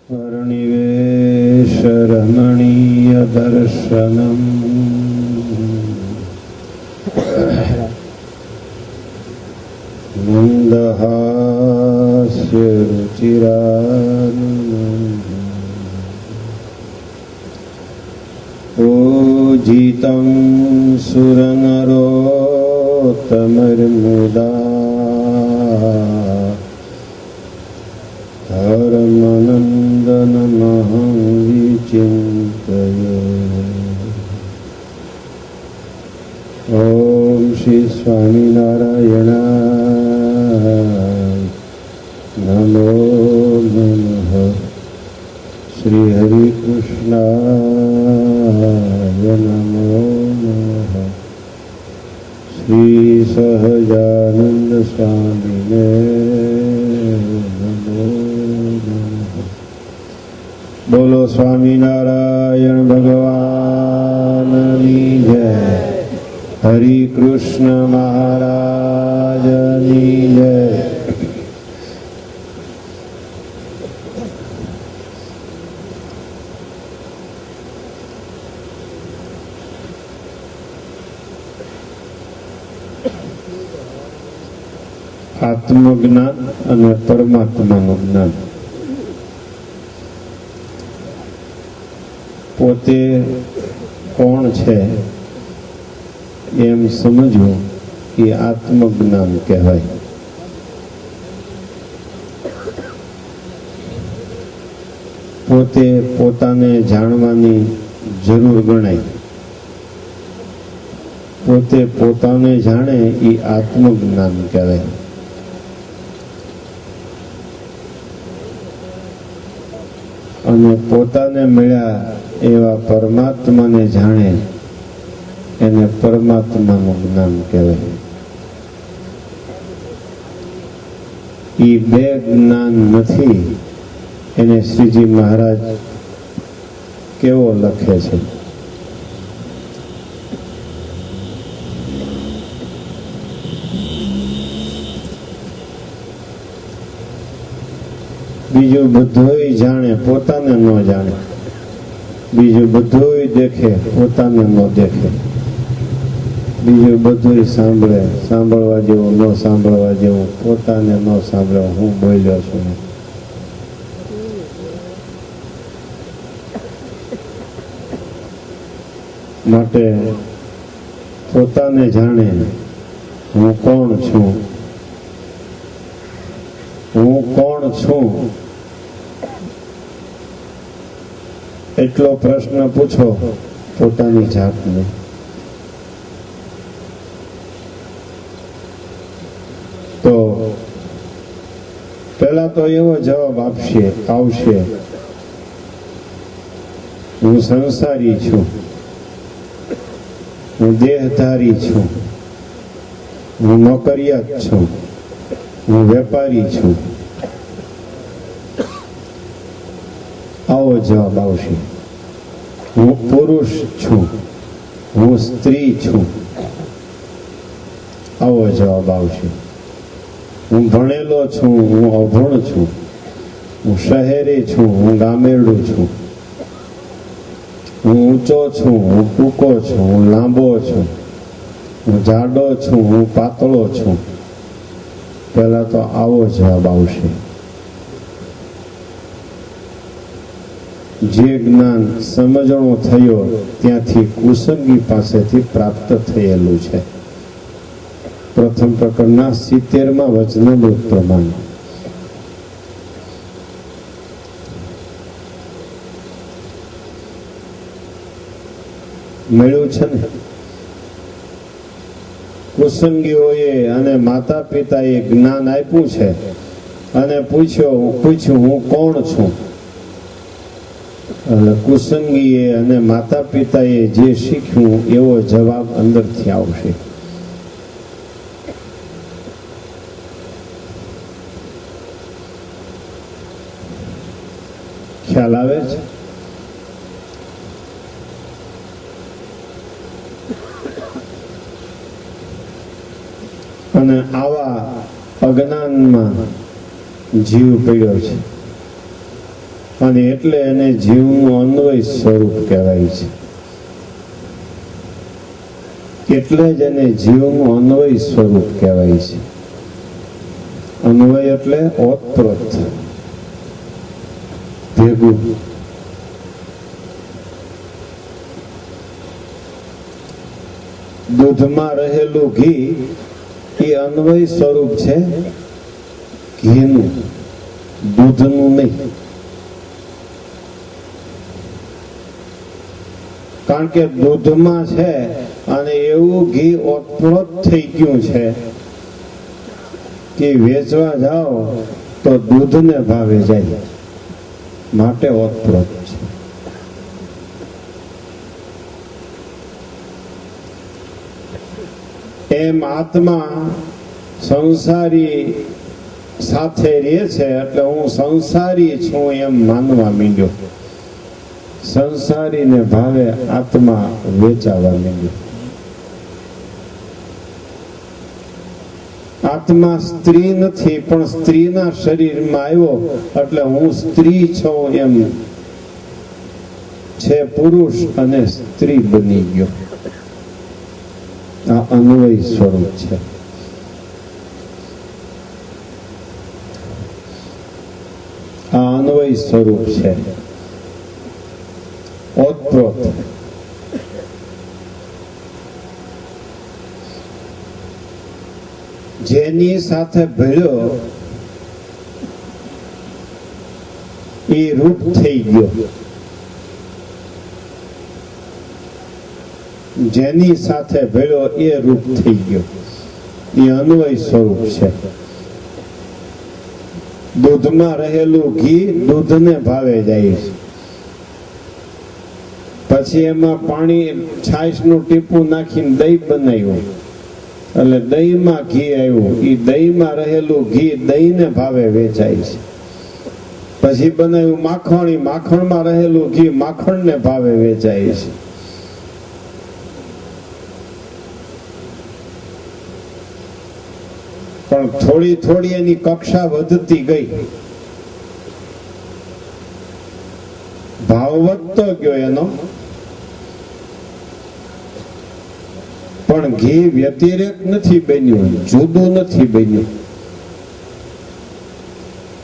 वर्णिवेशरमणीय दर्शनम् मन्दहास्य रुचिराननम् पूजितं सुरनरोत्तमर्मुदा धर्मनन्दनमहं विचिन्तये। ॐ श्री स्वामिनारायणाय नमो नमः। श्री हरिकृष्णाय नमो नमः। श्री सहजानंद स्वामिने नमो नमः। बोलो स्वामीनारायण भगवान की जय। हरि कृष्ण महाराज की जय। આત્મજ્ઞાન અને પરમાત્માનું જ્ઞાન. પોતે કોણ છે એમ સમજવું એ આત્મજ્ઞાન કહેવાય. પોતે પોતાને જાણવાની જરૂર ગણાય. પોતે પોતાને જાણે એ આત્મજ્ઞાન કહેવાય. અને પોતાને મળ્યા એવા પરમાત્માને જાણે એને પરમાત્માનું જ્ઞાન કહેવાય. એ બે જ્ઞાન નથી એને શ્રીજી મહારાજ કેવો લખે છે. બીજું બધુંય જાણે પોતાને ન જાણે, બીજું બધુંય દેખે પોતાને ન દેખે, બીજું બધુંય સાંભળે સાંભળવા જેવું ન સાંભળવા જેવું પોતાને ન સાંભળે હું બોલ્યો છું. માટે પોતાને જાણે હું કોણ છું, હું કોણ છું એટલો પ્રશ્ન પૂછો પોતાની જાતને. તો પેલા તો એવો જવાબ આવશે હું સંસારી છું, હું દેહધારી છું, હું નોકરિયાત છું, હું વેપારી છું. આવો જવાબ આવશે. હું પુરુષ છું, હું સ્ત્રી છું. આવો જવાબ આવશે. હું ભણેલો છું, હું અભણ છું, હું શહેરી છું, હું ગામેડું છું, હું ઊંચો છું, હું ટૂંકો છું, હું લાંબો છું, હું જાડો છું, હું પાતળો છું. પહેલા તો આવો જવાબ આવશે. જે જ્ઞાન સમજણો થયો ત્યાંથી કુસંગી પાસેથી પ્રાપ્ત થયેલું છે. પ્રથમ પ્રકરણના 70મા વચનામૃત પ્રમાણે મળ્યું છે ને. કુસંગીઓએ અને માતા પિતાએ જ્ઞાન આપ્યું છે અને પૂછ્યું હું કોણ છું. એટલે કુસંગીએ અને માતા પિતાએ જે શીખ્યું એવો જવાબ અંદરથી આવશે. ખ્યાલ આવે છે? અને આવા અજ્ઞાનમાં જીવ પડ્યો છે. અને એટલે એને જીવનું અન્વય સ્વરૂપ કહેવાય છે. એટલે જ એને જીવનું અન્વય સ્વરૂપ કહેવાય છે. અન્વય એટલે ઓતપ્રોત, ભેગું. દૂધમાં રહેલું ઘી એ અન્વય સ્વરૂપ છે ઘીનું, દૂધનું નહીં. કારણ કે દૂધમાં છે અને એવું ઘી ઓતપ્રોત થઈ ગયું છે કે વેચવા જાઓ તો દૂધને ભાવે જાય, માટે ઓતપ્રોત છે. એમ આત્મા સંસારી સાથે રહે છે એટલે હું સંસારી છું એમ માનવા માંડ્યો. સંસારીને ભાવે આત્મા વેચાવા માંડ્યો. આત્મા સ્ત્રી નથી પણ સ્ત્રીના શરીરમાં આવ્યો એટલે હું સ્ત્રી છું એમ છે, પુરુષ અને સ્ત્રી બની ગયો. આ અન્વય સ્વરૂપ છે. આ અન્વય સ્વરૂપ છે, ઓતપ્રોત. જેની સાથે ભળ્યો એ રૂપ થઈ ગયો. જેની સાથે ભળ્યો એ રૂપ થઈ ગયો. એ અન્વય સ્વરૂપ છે. દૂધમાં રહેલું ઘી દૂધને ભાવે જાય છે. પછી એમાં પાણી છાશનું ટીપું નાખીને દહીં બનાવ્યું એટલે દહીંમાં ઘી આવ્યું. એ દહીંમાં રહેલું ઘી દહીંને ભાવે વેચાય છે. પછી બનાવ્યું માખણ, માખણમાં રહેલું ઘી માખણને ભાવે વેચાય છે. પણ થોડી થોડી એની કક્ષા વધતી ગઈ, ભાવ વધતો ગયો એનો. પણ ઘી વ્યતિરેક નથી બન્યું, જુદું નથી બન્યું.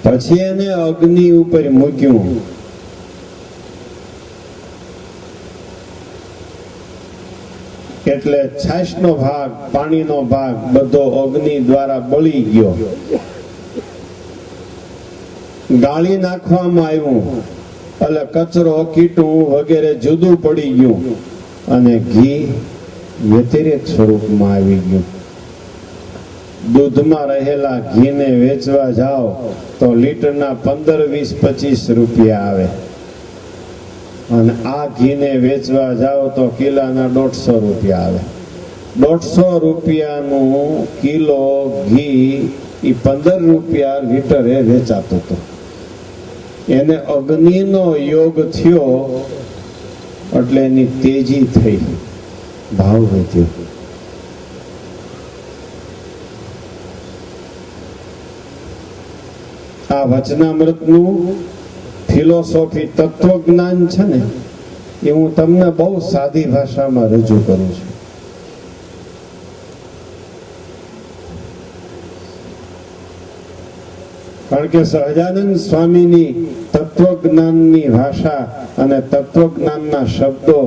પછી એને અગ્નિ ઉપર મૂક્યું. એટલે છાશનો ભાગ, પાણીનો ભાગ બધો અગ્નિ દ્વારા બળી ગયો. ગાળી નાખવામાં આવ્યું એટલે કચરો, કીટું વગેરે જુદું પડી ગયું અને ઘી વ્યતિરેક સ્વરૂપમાં આવી ગયું. દૂધમાં રહેલા ઘીને વેચવા જાઓ તો લીટરના 15, 20, 25 રૂપિયા આવે અને આ ઘીને વેચવા જાઓ તો કિલાના 150 રૂપિયા આવે. 150 રૂપિયાનું કિલો ઘી એ 15 રૂપિયા લીટરે વેચાતું હતું. એને અગ્નિનો યોગ થયો એટલે એની તેજી થઈ, ભાવ વધ્યો. આ વચનામૃતનું ફિલોસોફી, તત્વજ્ઞાન છે ને, એ હું તમને બહુ સાદી ભાષામાં રજૂ કરું છું. કારણ કે સહજાનંદ સ્વામીની તત્વજ્ઞાનની ભાષા અને તત્વજ્ઞાનના શબ્દો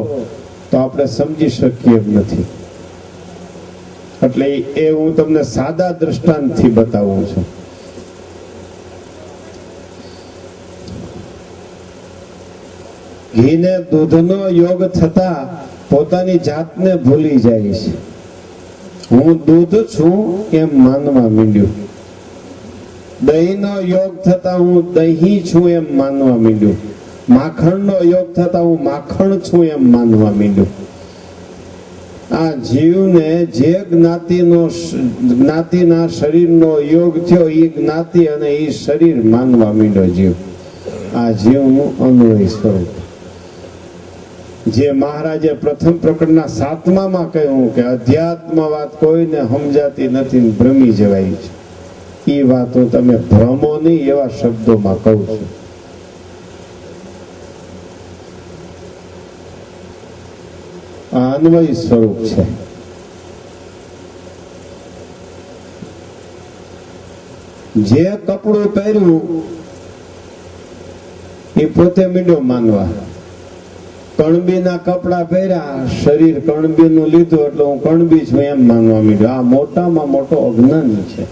તો આપણે સમજી શકીએ એમ નથી. એટલે એ હું તમને સાદા દ્રષ્ટાંતથી બતાવું છું. ઘીને દૂધનો યોગ થતા પોતાની જાતને ભૂલી જાય છે. હું દૂધ છું એમ માનવા માંડ્યું. દહીંનો યોગ થતા હું દહીં છું એમ માનવા માંડ્યું. માખણનો યોગ થતા હું માખણ છું એમ માનવા માંડ્યું. આ જીવને જે જ્ઞાતિના શરીરનો યોગ થયો એ જ્ઞાતિ અને એ શરીર માનવા માંડ્યો જીવ. આ જીવનું અન્વય સ્વરૂપ. જે મહારાજે પ્રથમ પ્રકરણના 7માં કહ્યું કે અધ્યાત્મ વાત કોઈને સમજાતી નથી, ભ્રમી જવાય છે. એ વાતો તમે ભ્રમો નહીં એવા શબ્દોમાં કહું છું. આ અન્વય સ્વરૂપ છે. જે કપડું પહેર્યું એ પોતે મીંડો માનવા. કણબીના કપડા પહેર્યા, શરીર કણબીનું લીધું એટલે હું કણબી છું એમ માનવા માંડ્યો. આ મોટામાં મોટો અજ્ઞાની છે.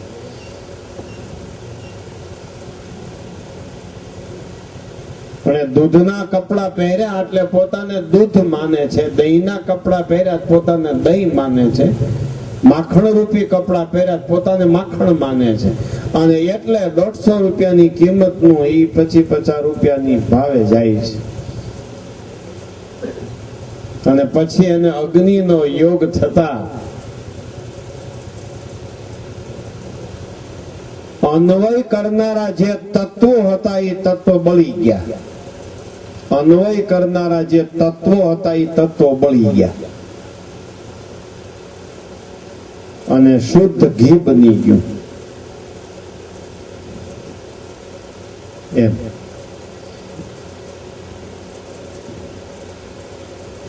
અને દૂધના કપડા પહેર્યા એટલે પોતાને દૂધ માને છે, દહીંના કપડા પહેર્યા પોતાને દહીં માને છે, માખણ રૂપી કપડા પહેર્યા પોતાને માખણ માને છે. અને એટલે 150 રૂપિયાની કિંમતનું એ પછી 50 રૂપિયાની ભાવે જાય છે. અને પછી એને અગ્નિનો યોગ થતા અન્વય કરનારા જે તત્વો હતા એ તત્વો બળી ગયા. અન્વય કરનારા જે તત્વો હતા એ તત્વો બળી ગયા અને શુદ્ધ ઘી બની ગયું. એમ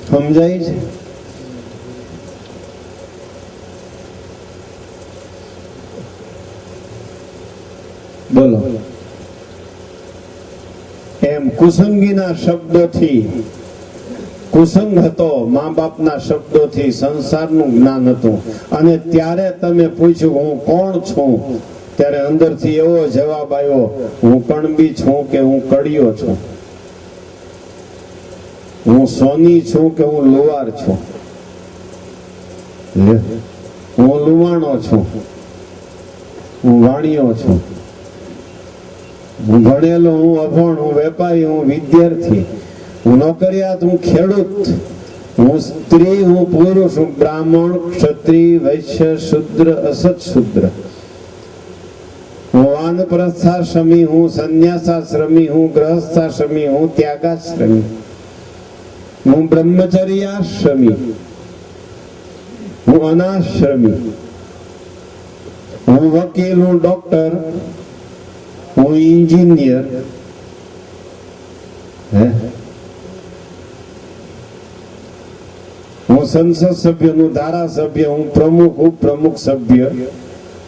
સમજાય છે? બોલો. એમ કુસંગીના શબ્દોથી, કુસંગ હતો, મા બાપના શબ્દોથી સંસારનું જ્ઞાન હતું. અને ત્યારે તમે પૂછ્યું હું કોણ છું, ત્યારે અંદરથી એવો જવાબ આવ્યો, હું કણબી છું કે હું કડિયો છું, હું સોની છું કે હું લુવાર છું, હું લુવાણો છું, હું વાણિયો છું, હું ભણેલો, હું અભણ, હું વેપારી, હું વિદ્યાર્થી, હું નોકરિયાત, હું ખેડૂત, હું સ્ત્રી, હું પુરુષ, હું બ્રાહ્મણ, ક્ષત્રિય, વૈશ્ય, શુદ્ર, અસત શુદ્ર, હું વાનપ્રસ્થાશ્રમી, હું સંન્યાસાશ્રમી, હું ગ્રહસ્થાશ્રમી, હું ત્યાગાશ્રમી, હું બ્રહ્મચર્યાશ્રમી, હું અનાશ્રમી, હું વકીલ, હું ડોક્ટર, હું એન્જિનિયર, હું સંસદ સભ્ય, હું ધારાસભ્ય, હું પ્રમુખ, ઉપપ્રમુખ સભ્ય,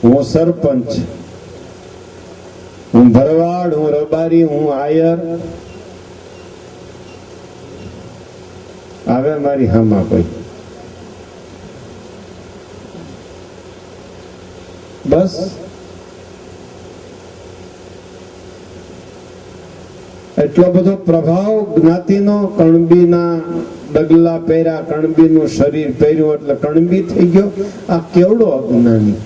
હું સરપંચ, હું ભરવાડ, હું રબારી, હું આયર. આવે મારી હામાં કોઈ? બસ એટલો બધો પ્રભાવ જ્ઞાતિનો. કણબીના ડગલા પહેર્યા, કણબીનું શરીર પહેર્યું એટલે કણબી થઈ ગયો. આ કેવડો અજ્ઞાની,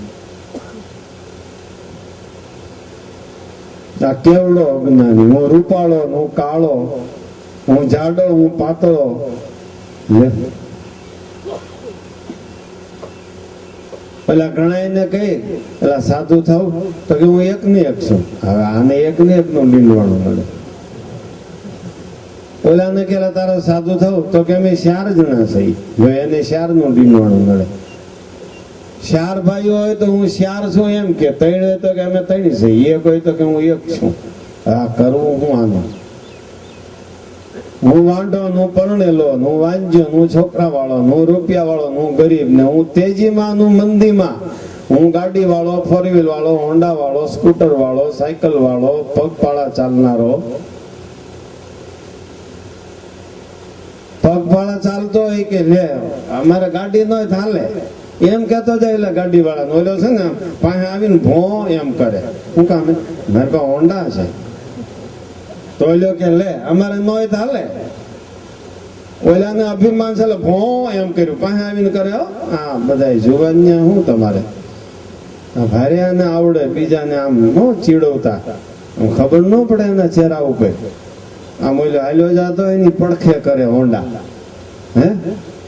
આ કેવડો અજ્ઞાની. હું રૂપાળો, હું કાળો, હું જાડો, હું પાતળો. પેલા ઘણા એને કહી પેલા સાધુ થવું તો કે હું એક ને એક છું. હવે આને એક ને એક નું લીંડવાનું મળે. ઓલાને કેલા તારે સાધુ થવું તો કે અમે 4 જણા છીએ. જો એને 4 નું લીંડવાનું મળે. 4 ભાઈઓ હોય તો હું 4 છું એમ કે, 3 હોય તો કે અમે 3 છીએ, 1 હોય તો કે હું 1 છું. હા, કરવું હું આનું? હું વાંઢો, હું પરણેલો, હું વાંજ્યો, હું છોકરા વાળો, હું રૂપિયા વાળો, હું ગરીબ, ને હું તેજીમાં, હું મંદીમાં, હું ગાડી વાળો, 4 વ્હીલ વાળો, હોન્ડા વાળો, સ્કૂટર વાળો, સાયકલ વાળો, પગપાળા ચાલનારો. પગપાળા ચાલતો હોય કે લે અમારે ગાડી ન ચાલે એમ કેતો જાય. એટલે ગાડી વાળા ઓલો છે ને પાસે આવીને ભો એમ કરે. શું કામ? મારે પાસે હોન્ડા છે. તો ઓલો કે લે અમારે ન ચાલે. ઓલાને અભિમાન છે એટલે ભો એમ કર્યું, પાસે આવીને કરે. હા, બધા જુવાનિયા શું તમારે ભારે આને આવડે, બીજાને આમ ન ચીડવતા, ખબર ન પડે એના ચહેરા ઉપર. આમ ઓલો હાલ્યો જતો એની પડખે કરે હોન્ડા,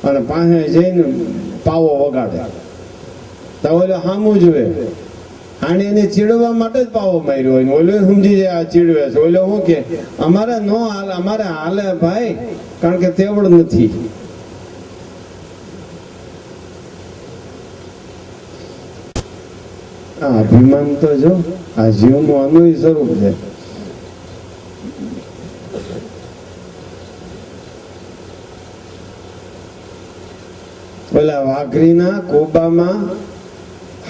અને પાસે જઈને પાવો વગાડે. તો ઓલો સામું જુએ, આને એને ચીડવા માટે જ પાવો માર્યો હોય. ઓલો સમજી જાય આ ચીડવે છે. ઓલો શું કે અમારે નો હાલે, અમારે હાલે ભાઈ, કારણ કે તેવડ નથી. આ અભિમાન તો જો આ જીવનું અનુય સ્વરૂપ છે. પેલા વાઘરીના કોબામાં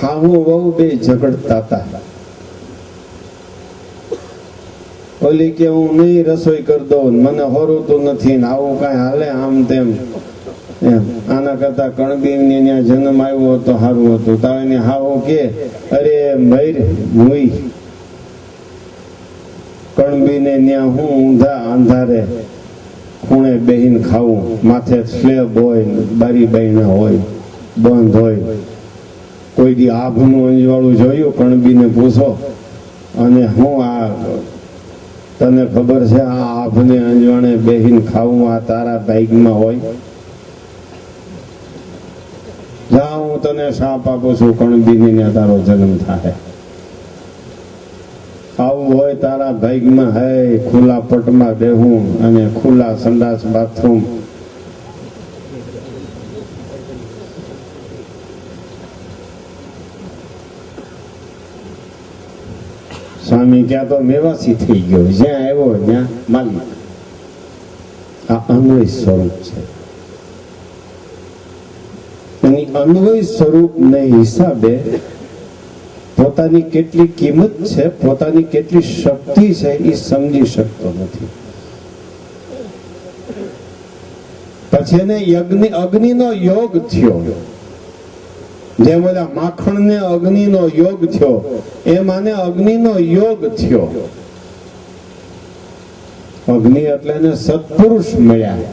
હાહુ વહુ બે ઝઘડતા હતા. ઓલી કે હું નહીં રસોઈ કરી દઉં, મને હોરુતું નથી ને આવું કઈ હાલે આમ તેમ એમ. આના કરતા કણબીને ત્યાં જન્મ આવ્યો હતો સારું હતું. તારે એને હાહુ કે અરે મૈર મુઈ કણબીને ત્યાં હું ઊંધા અંધારે ખૂણે બેહીન ખાવું, માથે સ્લેબ હોય, બારી બાયણા હોય, બંધ હોય. કોઈ દી આભનું અંજવાળું જોયું? કણબીને પૂછો. અને હું આ તને ખબર છે આ આભને અંજવાણે બેહીન ખાવું આ તારા ભાગ્યમાં હોય? જા હું તને શાપ આપું છું, કણબીને તારો જન્મ થાય. આવું હોય તારા ભાગ્યમાં, હે ખુલ્લા પટમાં બેહું અને ખુલ્લા સંડાસ બાથરૂમ. સ્વામી ક્યાં તો મેવાસી થઈ ગયો, જ્યાં આવ્યો ત્યાં માલિક. આ અન્વય સ્વરૂપ છે. એની અન્વય સ્વરૂપને હિસાબે પોતાની કેટલી કિંમત છે, પોતાની કેટલી શક્તિ છે એ સમજી શકતો નથી. પછી એને અગ્નિનો યોગ થયો. જેમ ઓલા માખણને અગ્નિનો યોગ થયો એમ આને અગ્નિનો યોગ થયો. અગ્નિ એટલે એને સત્પુરુષ મળ્યા.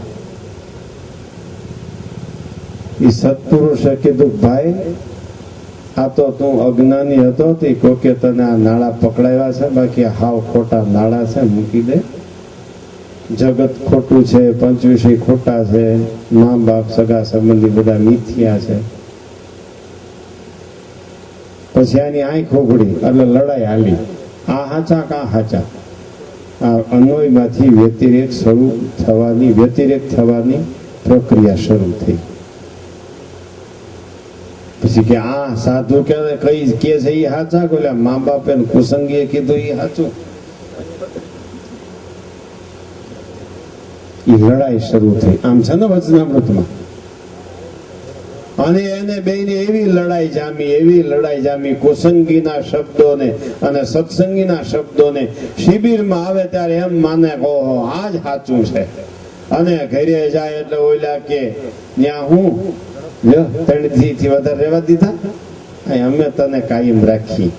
એ સત્પુરુષે કીધું ભાઈ આ તો તું અજ્ઞાની હતો તે કોકે તને આ નાળા પકડાવ્યા છે, બાકી હાવ ખોટા નાળા છે, મૂકી દે. જગત ખોટું છે, પંચવિષય ખોટા છે, મા બાપ સગા સંબંધી બધા મિથ્યા છે. પછી આની આંખ ઉઘડી એટલે લડાઈ હાલી. આ હાચા કા હાચા. આ અન્વયમાંથી વ્યતિરેક થવાની પ્રક્રિયા શરૂ થઈ. પછી કે આ સાધુ કે કઈ કે છે એ હાચા, કે મા બાપે કુસંગીએ કીધું એ સાચું. એ લડાઈ શરૂ થઈ. આમ છે ને વચનામૃતમાં. અને એને બેને એવી લડાઈ જામી કુસંગીના શબ્દોને અને સત્સંગીના શબ્દોને. શિબિરમાં આવે ત્યારે એમ માને ઓહો આ જ સાચું છે. અને ઘરે જાય એટલે ઓલા કે ત્યાં હું 3 થી વધારે રહેવા દીધા, અમે તને કાયમ રાખી.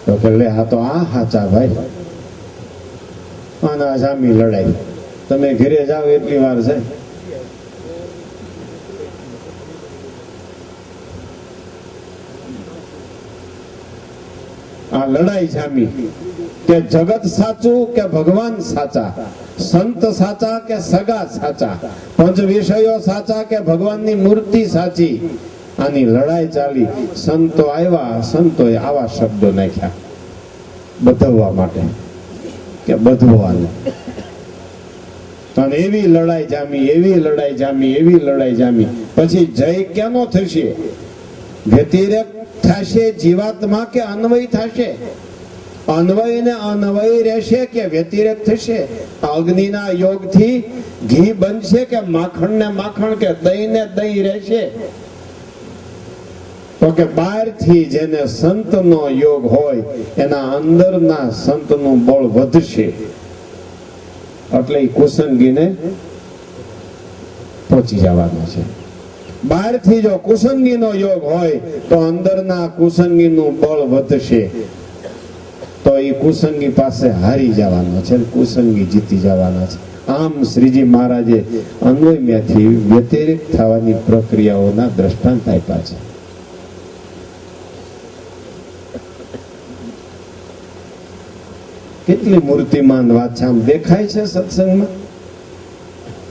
તો કે લે આ તો આ સાચા ભાઈ. આના જામી લડાઈ. તમે ઘરે જાઓ એટલી વાર છે. આ લડાઈ જામી કે જગત સાચું કે ભગવાન સાચા, સંત સાચા કે સગા સાચા, પંચ વિષયો સાચા કે ભગવાનની મૂર્તિ સાચી. આની લડાઈ ચાલી. સંતો આવ્યા, સંતોએ આવા શબ્દો નાખ્યા બધવવા માટે કે બધવવાનું. અને એવી લડાઈ જામી. પછી જય કેનો થશે? વ્યતિરેક થશે જીવાત્મા કે અન્વય થશે? અન્વય ને અન્વય રહેશે કે વ્યતિરેક થશે? અગ્નિના યોગથી ઘી બનશે કે માખણ ને માખણ કે દહીં ને દહીં રહેશે? તો કે બહારથી જેને સંતનો યોગ હોય એના અંદરના સંતનું બળ વધશે. એટલે કુસંગીને પહોંચી જવાનો છે. બહારથી જો કુસંગીનો યોગ હોય તો અંદરના કુસંગીનું બળ વધશે. તો એ કુસંગી પાસે હારી જવાનો છે, કુસંગી જીતી જવાના છે. આમ શ્રીજી મહારાજે અન્વયમાંથી વ્યતિરેક થવાની પ્રક્રિયાઓના દ્રષ્ટાંત આપ્યા છે. કેટલી મૂર્તિમાન વાત છે. આમ દેખાય છે સત્સંગમાં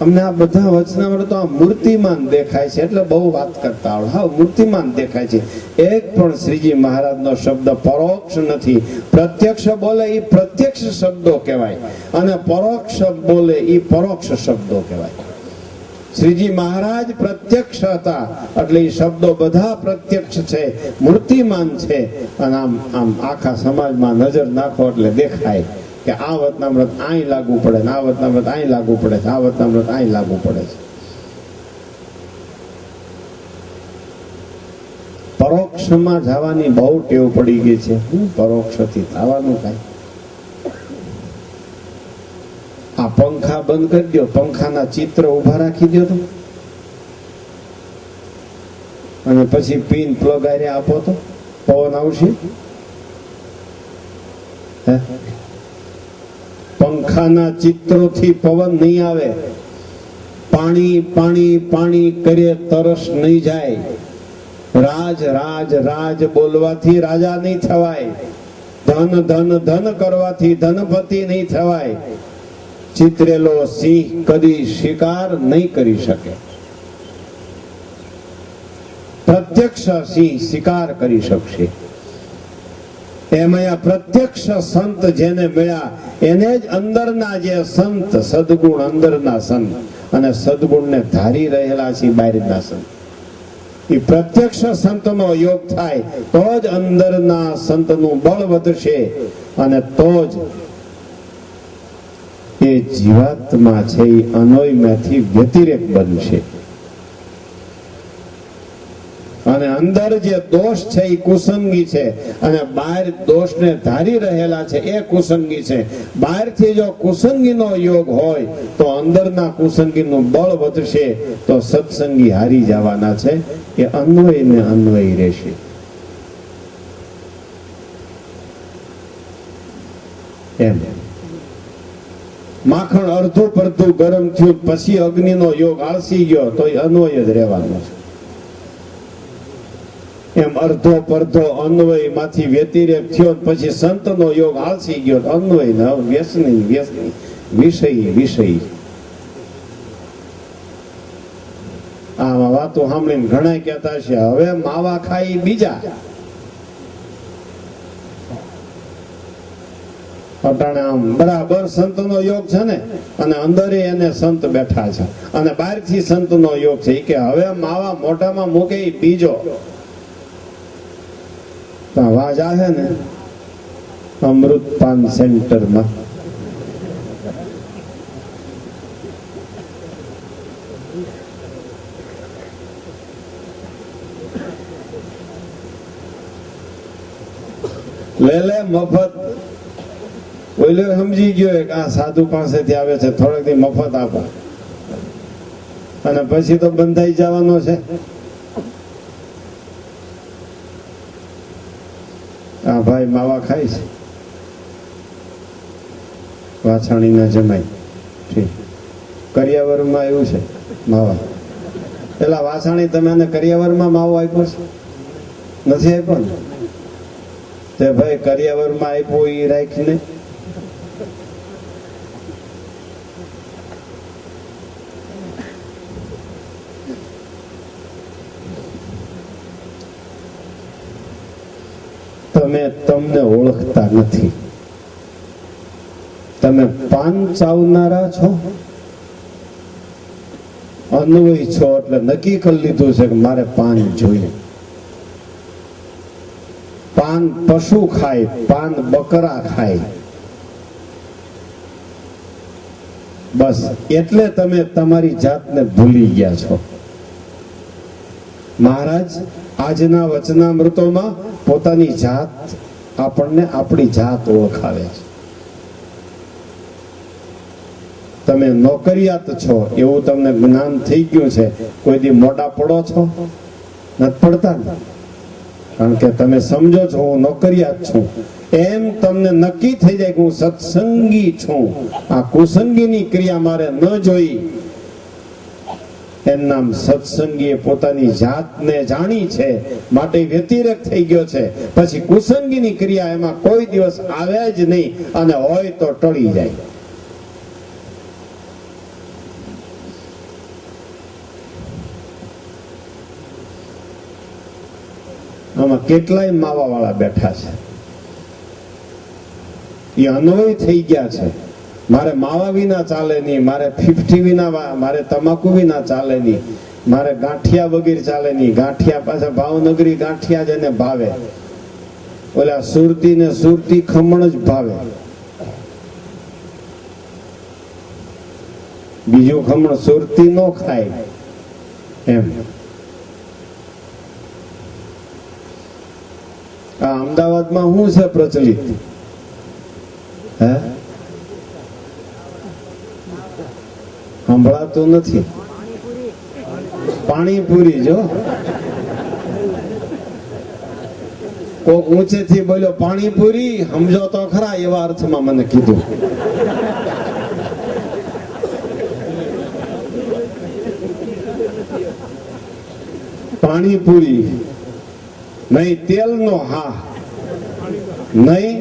અમને આ બધા વચનામૃતો તો આ મૂર્તિમાન દેખાય છે. એટલે બહુ વાત કરતા આવડે. હા, મૂર્તિમાન દેખાય છે. એક પણ શ્રીજી મહારાજનો શબ્દ પરોક્ષ નથી. પ્રત્યક્ષ બોલે એ પ્રત્યક્ષ શબ્દો કહેવાય અને પરોક્ષ બોલે એ પરોક્ષ શબ્દો કહેવાય. શ્રીજી મહારાજ પ્રત્યક્ષ હતા એટલે એ શબ્દો બધા પ્રત્યક્ષ છે, મૂર્તિમાન છે. અને આમ આખા સમાજમાં નજર નાખો એટલે દેખાય કે આ વચનામૃત અહીં લાગુ પડે ને આ વચનામૃત અહીં લાગુ પડે છે, આ વચનામૃત અહીં લાગુ પડે છે. પરોક્ષમાં જવાની બહુ ટેવ પડી ગઈ છે. હું પરોક્ષથી થવાનું કાંઈ. આ પંખા બંધ કરી દો, પંખાના ચિત્ર ઉભા રાખી દો તો, અને પછી પિન પ્લગ આરે આપો તો પવન આવશે? પંખાના ચિત્રોથી પવન નહીં આવે. પાણી પાણી પાણી કરીએ તરસ નહીં જાય. રાજ રાજ રાજ બોલવાથી રાજા નહીં થવાય. ધન ધન ધન કરવાથી ધનપતિ નહીં થવાય. ચિતરેલો સિંહ કદી શિકાર નહીં કરી શકે. પ્રત્યક્ષ સિંહ શિકાર કરી શકશે. એમાં પ્રત્યક્ષ સંત જેને મળ્યા એને જ અંદરના જે સંત સદગુણ, અંદરના સંત અને સદગુણને ધારી રહેલા છે બહારના સંત, એ પ્રત્યક્ષ સંતનો યોગ થાય તો જ અંદરના સંતનું બળ વધશે અને તો જ એ જીવાત્મા છે એ અનોયમાંથી વ્યતિરેક બનશે. અને અંદર જે દોષ છે એ કુસંગી છે અને બહાર દોષને ધારી રહેલા છે એ કુસંગી છે. બહારથી જો કુસંગીનો યોગ હોય તો અંદરના કુસંગીનું બળ વધશે, તો સત્સંગી હારી જવાના છે. એ અન્વય ને અન્વય રહેશે. એમ માખણ અડધું પડધું ગરમ થયું પછી અગ્નિનો યોગ આળસી ગયો તો એ અન્વય જ રહેવાનો છે. એમ અડધો પડધો અન્વય માંથી વ્યતિરેક થયો પછી સંતનો યોગ આળસી ગયો અન્વય ન વ્યસની વ્યસની વિષય વિષય. આમાં વાતો સાંભળીને ઘણા કહેતા છે હવે માવા ખાઈ બીજા. અટાણે આમ બરાબર સંતનો યોગ છે ને અને અંદર એને સંત બેઠા છે અને બહારથી સંતનો યોગ છે કે હવે માવા મોઢામાં મૂકે બીજો. અવાજ આવે ને અમૃત પાન સેન્ટરમાં લે મફત. ઓઈલો સમજી ગયો કે આ સાધુ પાસેથી આવે છે, થોડાક દી મફત આપો અને પછી તો બંધાઈ જવાનો છે. આ ભાઈ માવા ખાય છે વાછાણીના જમાઈ. કરિયાવરમાં એવું છે માવા. પેલા વાછાણી તમે એને કરિયાવરમાં માવો આપ્યો છે? નથી આપ્યો ને? તે ભાઈ કરિયાવરમાં આપ્યો એ રાખીને તમે તમને ઓળખતા નથી. તમે પાન ચાવનારા છો, અન્વય છો એટલે નક્કી કરી લીધું છે કે મારે પાન જોઈએ. પાન પશુ ખાય, પાન બકરા ખાય, બસ એટલે તમે તમારી જાતને ભૂલી ગયા છો. મહારાજ આજના વચનામૃતોમાં પોતાની જાત આપણને આપણી જાત ઓળખાવે છે. તમે નોકરિયાત છો એવું તમને જ્ઞાન થઈ ગયું છે. કોઈ દી મોડા પડો છો? નથી પડતા ને, કારણ કે તમે સમજો છો હું નોકરિયાત છું. એમ તમને નક્કી થઈ જાય કે હું સત્સંગી છું. આ કુસંગીની ક્રિયા મારે ન જોઈ. એમ નામ સત્સંગીએ પોતાની જાતને જાણી છે માટે વ્યતિરેક થઈ ગયો છે. પછી કુસંગીની ક્રિયા એમાં કોઈ દિવસ આવે જ નહીં અને હોય તો ટળી જાય. આમાં કેટલાય માવા વાળા બેઠા છે, એ અન્વય થઈ ગયા છે. મારે માવા વિના ચાલે નહીં, મારે 50 વિના, મારે તમાકુ વિના ચાલે નહીં, મારે ગાંઠિયા વગેરે ચાલે નહીં. ગાંઠિયા પાછા ભાવનગરી ગાંઠિયા જ એને ભાવે, ઓલા સુરતી ને સુરતી ખમણ જ ભાવે. બીજું ખમણ સુરતી નો ખાય. એમ ગુજરાતમાં શું છે પ્રચલિત? હે, સંભળાતું નથી. પાણીપુરી. જો કોક ઊંચેથી બોલ્યો પાણીપુરી, સમજો તો ખરા એવા અર્થમાં મને કીધું. પાણીપુરી નહીં તેલનો હા, નહીં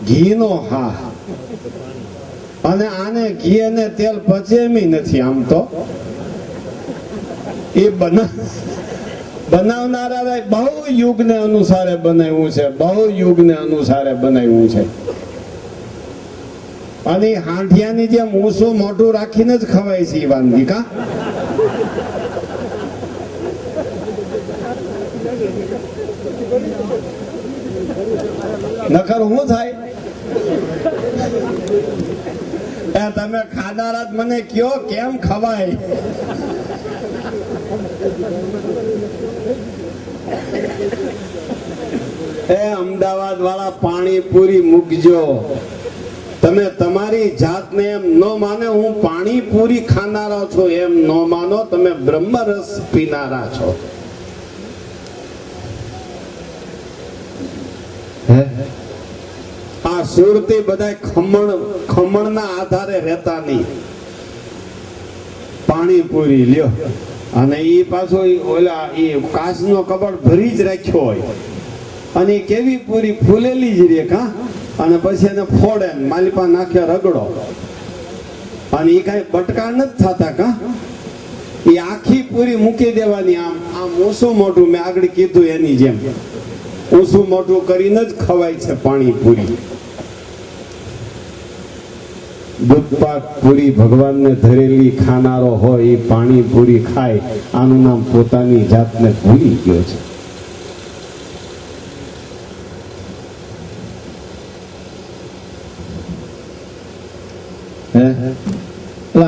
ઘીનો હા. અને આને ઘી અને તેલ પચે એમ નથી. આમ તો એ બનાવનારા બહુ યુગને અનુસારે બનાવ્યું છે, બહુ યુગને અનુસારે બનાવ્યું છે. અને હાંઠિયાની જેમ ઊંસું મોઢું રાખીને જ ખવાય છે એ વાનગી. કા નકર શું થાય? તમે ખાનારા મને કયો કેમ ખવાય? અમદાવાદ વાળા પાણીપુરી મૂકજો. તમે તમારી જાતને એમ ન માને હું પાણીપુરી ખાનારા છો એમ ન માનો. તમે બ્રહ્મરસ પીનારા છો. આ સુરતી બધા ખમણના આધારે રહેતા નહીં. પાણીપુરી લ્યો અને એ પાછો ઓલા એ કાચનો કબાટ ભરી જ રાખ્યો હોય અને કેવી પૂરી ફૂલેલી જ રે. કા અને પછી એને ફોડે માલિપા નાખે રગડો અને એ કઈ બટકા નથી થતા. કા એ આખી પૂરી મૂકી દેવાની. આમ આમ ઊંસું મોઢું મેં આગળ કીધું એની જેમ ઊંસું મોઢું કરીને જ ખવાય છે પાણીપુરી. દૂધપાક પૂરી ભગવાનને ધરેલી ખાનારો હોય એ પાણીપુરી ખાય. આનું નામ પોતાની જાતને ભૂલી ગયો છે.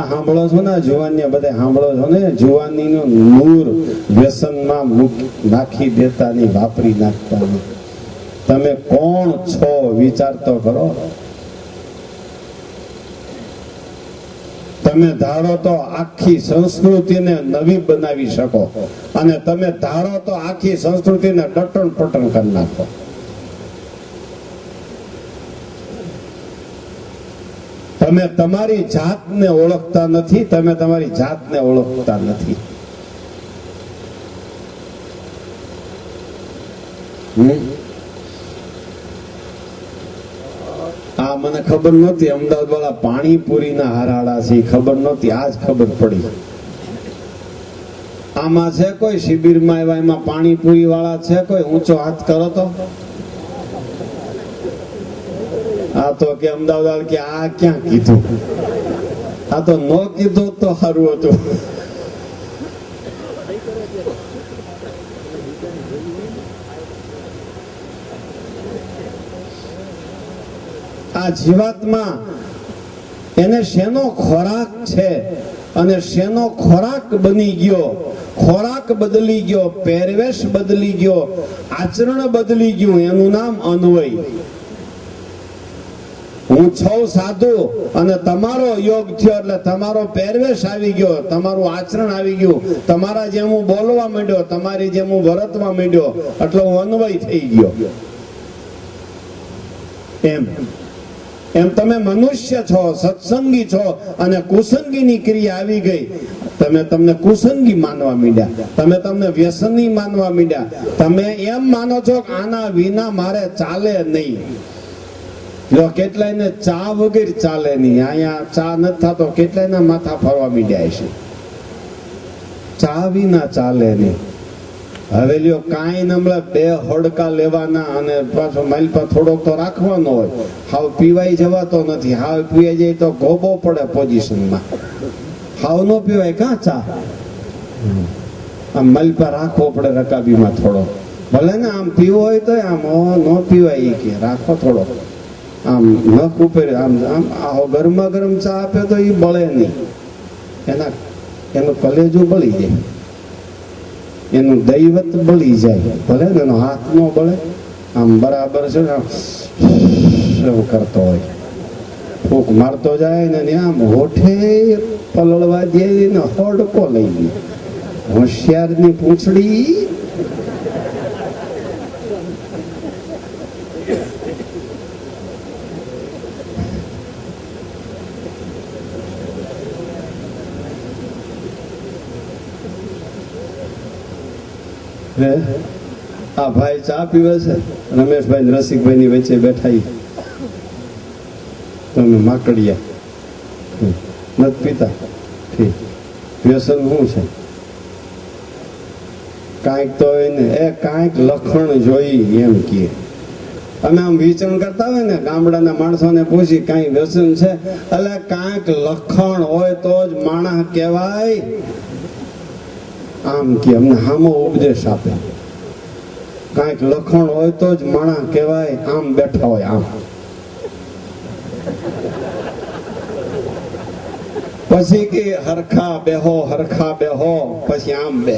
સાંભળો છો ને જુવાની બધા સાંભળો છો ને જુવાની નું નૂર વ્યસનમાં નાખી દેતા ની વાપરી નાખતા. તમે કોણ છો વિચાર તો કરો. તમે ધારો તો આખી સંસ્કૃતિને નવી બનાવી શકો અને તમે ધારો તો આખી સંસ્કૃતિને ટટણ પટણ કરી નાખો. તમે તમારી જાતને ઓળખતા નથી. તમે તમારી જાતને ઓળખતા નથી. આ મને ખબર નહોતી. અમદાવાદ વાળા પાણીપુરી ના હારાડા છે ખબર નહોતી. આજ ખબર પડી. આમાં છે કોઈ શિબિરમાં આવ્યા એમાં પાણીપુરી વાળા છે કોઈ? ઊંચો હાથ કરો તો. આ તો કે અમદાવાદ કે આ ક્યાં કીધું? આ તો ન કીધું તો સારું હતું. આ જીવાત્મા એને શેનો ખોરાક છે અને શેનો ખોરાક બની ગયો? ખોરાક બદલી ગયો, પહેરવેશ બદલી ગયો, આચરણ બદલી ગયું. એનું નામ અન્વય. હું છું સાધુ અને તમારો યોગ થયો એટલે તમારો પહેરવેશ આવી ગયો, તમારું આચરણ આવી ગયું, તમારા જેમ હું બોલવા માંડ્યો, તમારી જેમ હું વર્તવા માંડ્યો એટલે હું અન્વય થઈ ગયો. એમ તમે મનુષ્ય છો, સત્સંગી છો અને કુસંગીની ક્રિયા આવી ગઈ. તમને કુસંગી માનવા માંડ્યા, તમે તમને વ્યસની માનવા માંડ્યા. તમે એમ માનો છો કે આના વિના મારે ચાલે નહીં. જો કેટલાયને ચા વગર ચાલે નહીં. અહીંયા ચા નથી થતો, કેટલાયના માથા ફરવા માંડ્યા છે. ચા વિના ચાલે નહીં. હવે લ્યો કાંઈ નમળે બે હડકા લેવાના અને પાછો માલપા થોડોક તો રાખવાનો હોય. હાવ પીવાઈ જવાતો નથી. હાવ પીવાઈ જાય તો ગોબો પડે પોઝિશનમાં. હાવ નો પીવાય કાં ચા? આમ માલપા રાખવો પડે રકાબીમાં થોડો. ભલે ને આમ પીવો હોય તો આમ ન પીવાય કે રાખો થોડો. આમ નખ ઉપર આમ આમ ગરમા ગરમ ચા આપે તો એ બળે નહીં. એનું કલેજું બળી જાય, એનું દૈવત બળી જાય. ભલે ને એનો હાથ ન બળે, આમ બરાબર છે ને એવું કરતો હોય, ફૂંક મારતો જાય ને આમ હોઠે પલળવા દે ને હોડકો લઈ ગઈ, હોશિયારની પૂંછડી. આ ભાઈ ચા પીવે છે, રમેશભાઈ ને રસિકભાઈ ની વચ્ચે બેઠા, તમે માકડિયા નથી પીતા, ઠીક, વ્યસન શું છે? કાંઈક તો એને એ કાંઈક લખણ જોઈ એમ કે અમે આમ વિચરણ કરતા હોય ને, ગામડાના માણસોને પૂછી કાંઈ વ્યસન છે, એટલે કાંઈક લખણ હોય તો જ માણસ કહેવાય. આમ કે અમને હામો ઉપદેશ આપે, કાંઈક લખણ હોય તો જ માણસ કહેવાય. આમ બેઠા હોય આમ, પછી કે હરખા બેહો, હરખા બેહો, પછી આમ બે.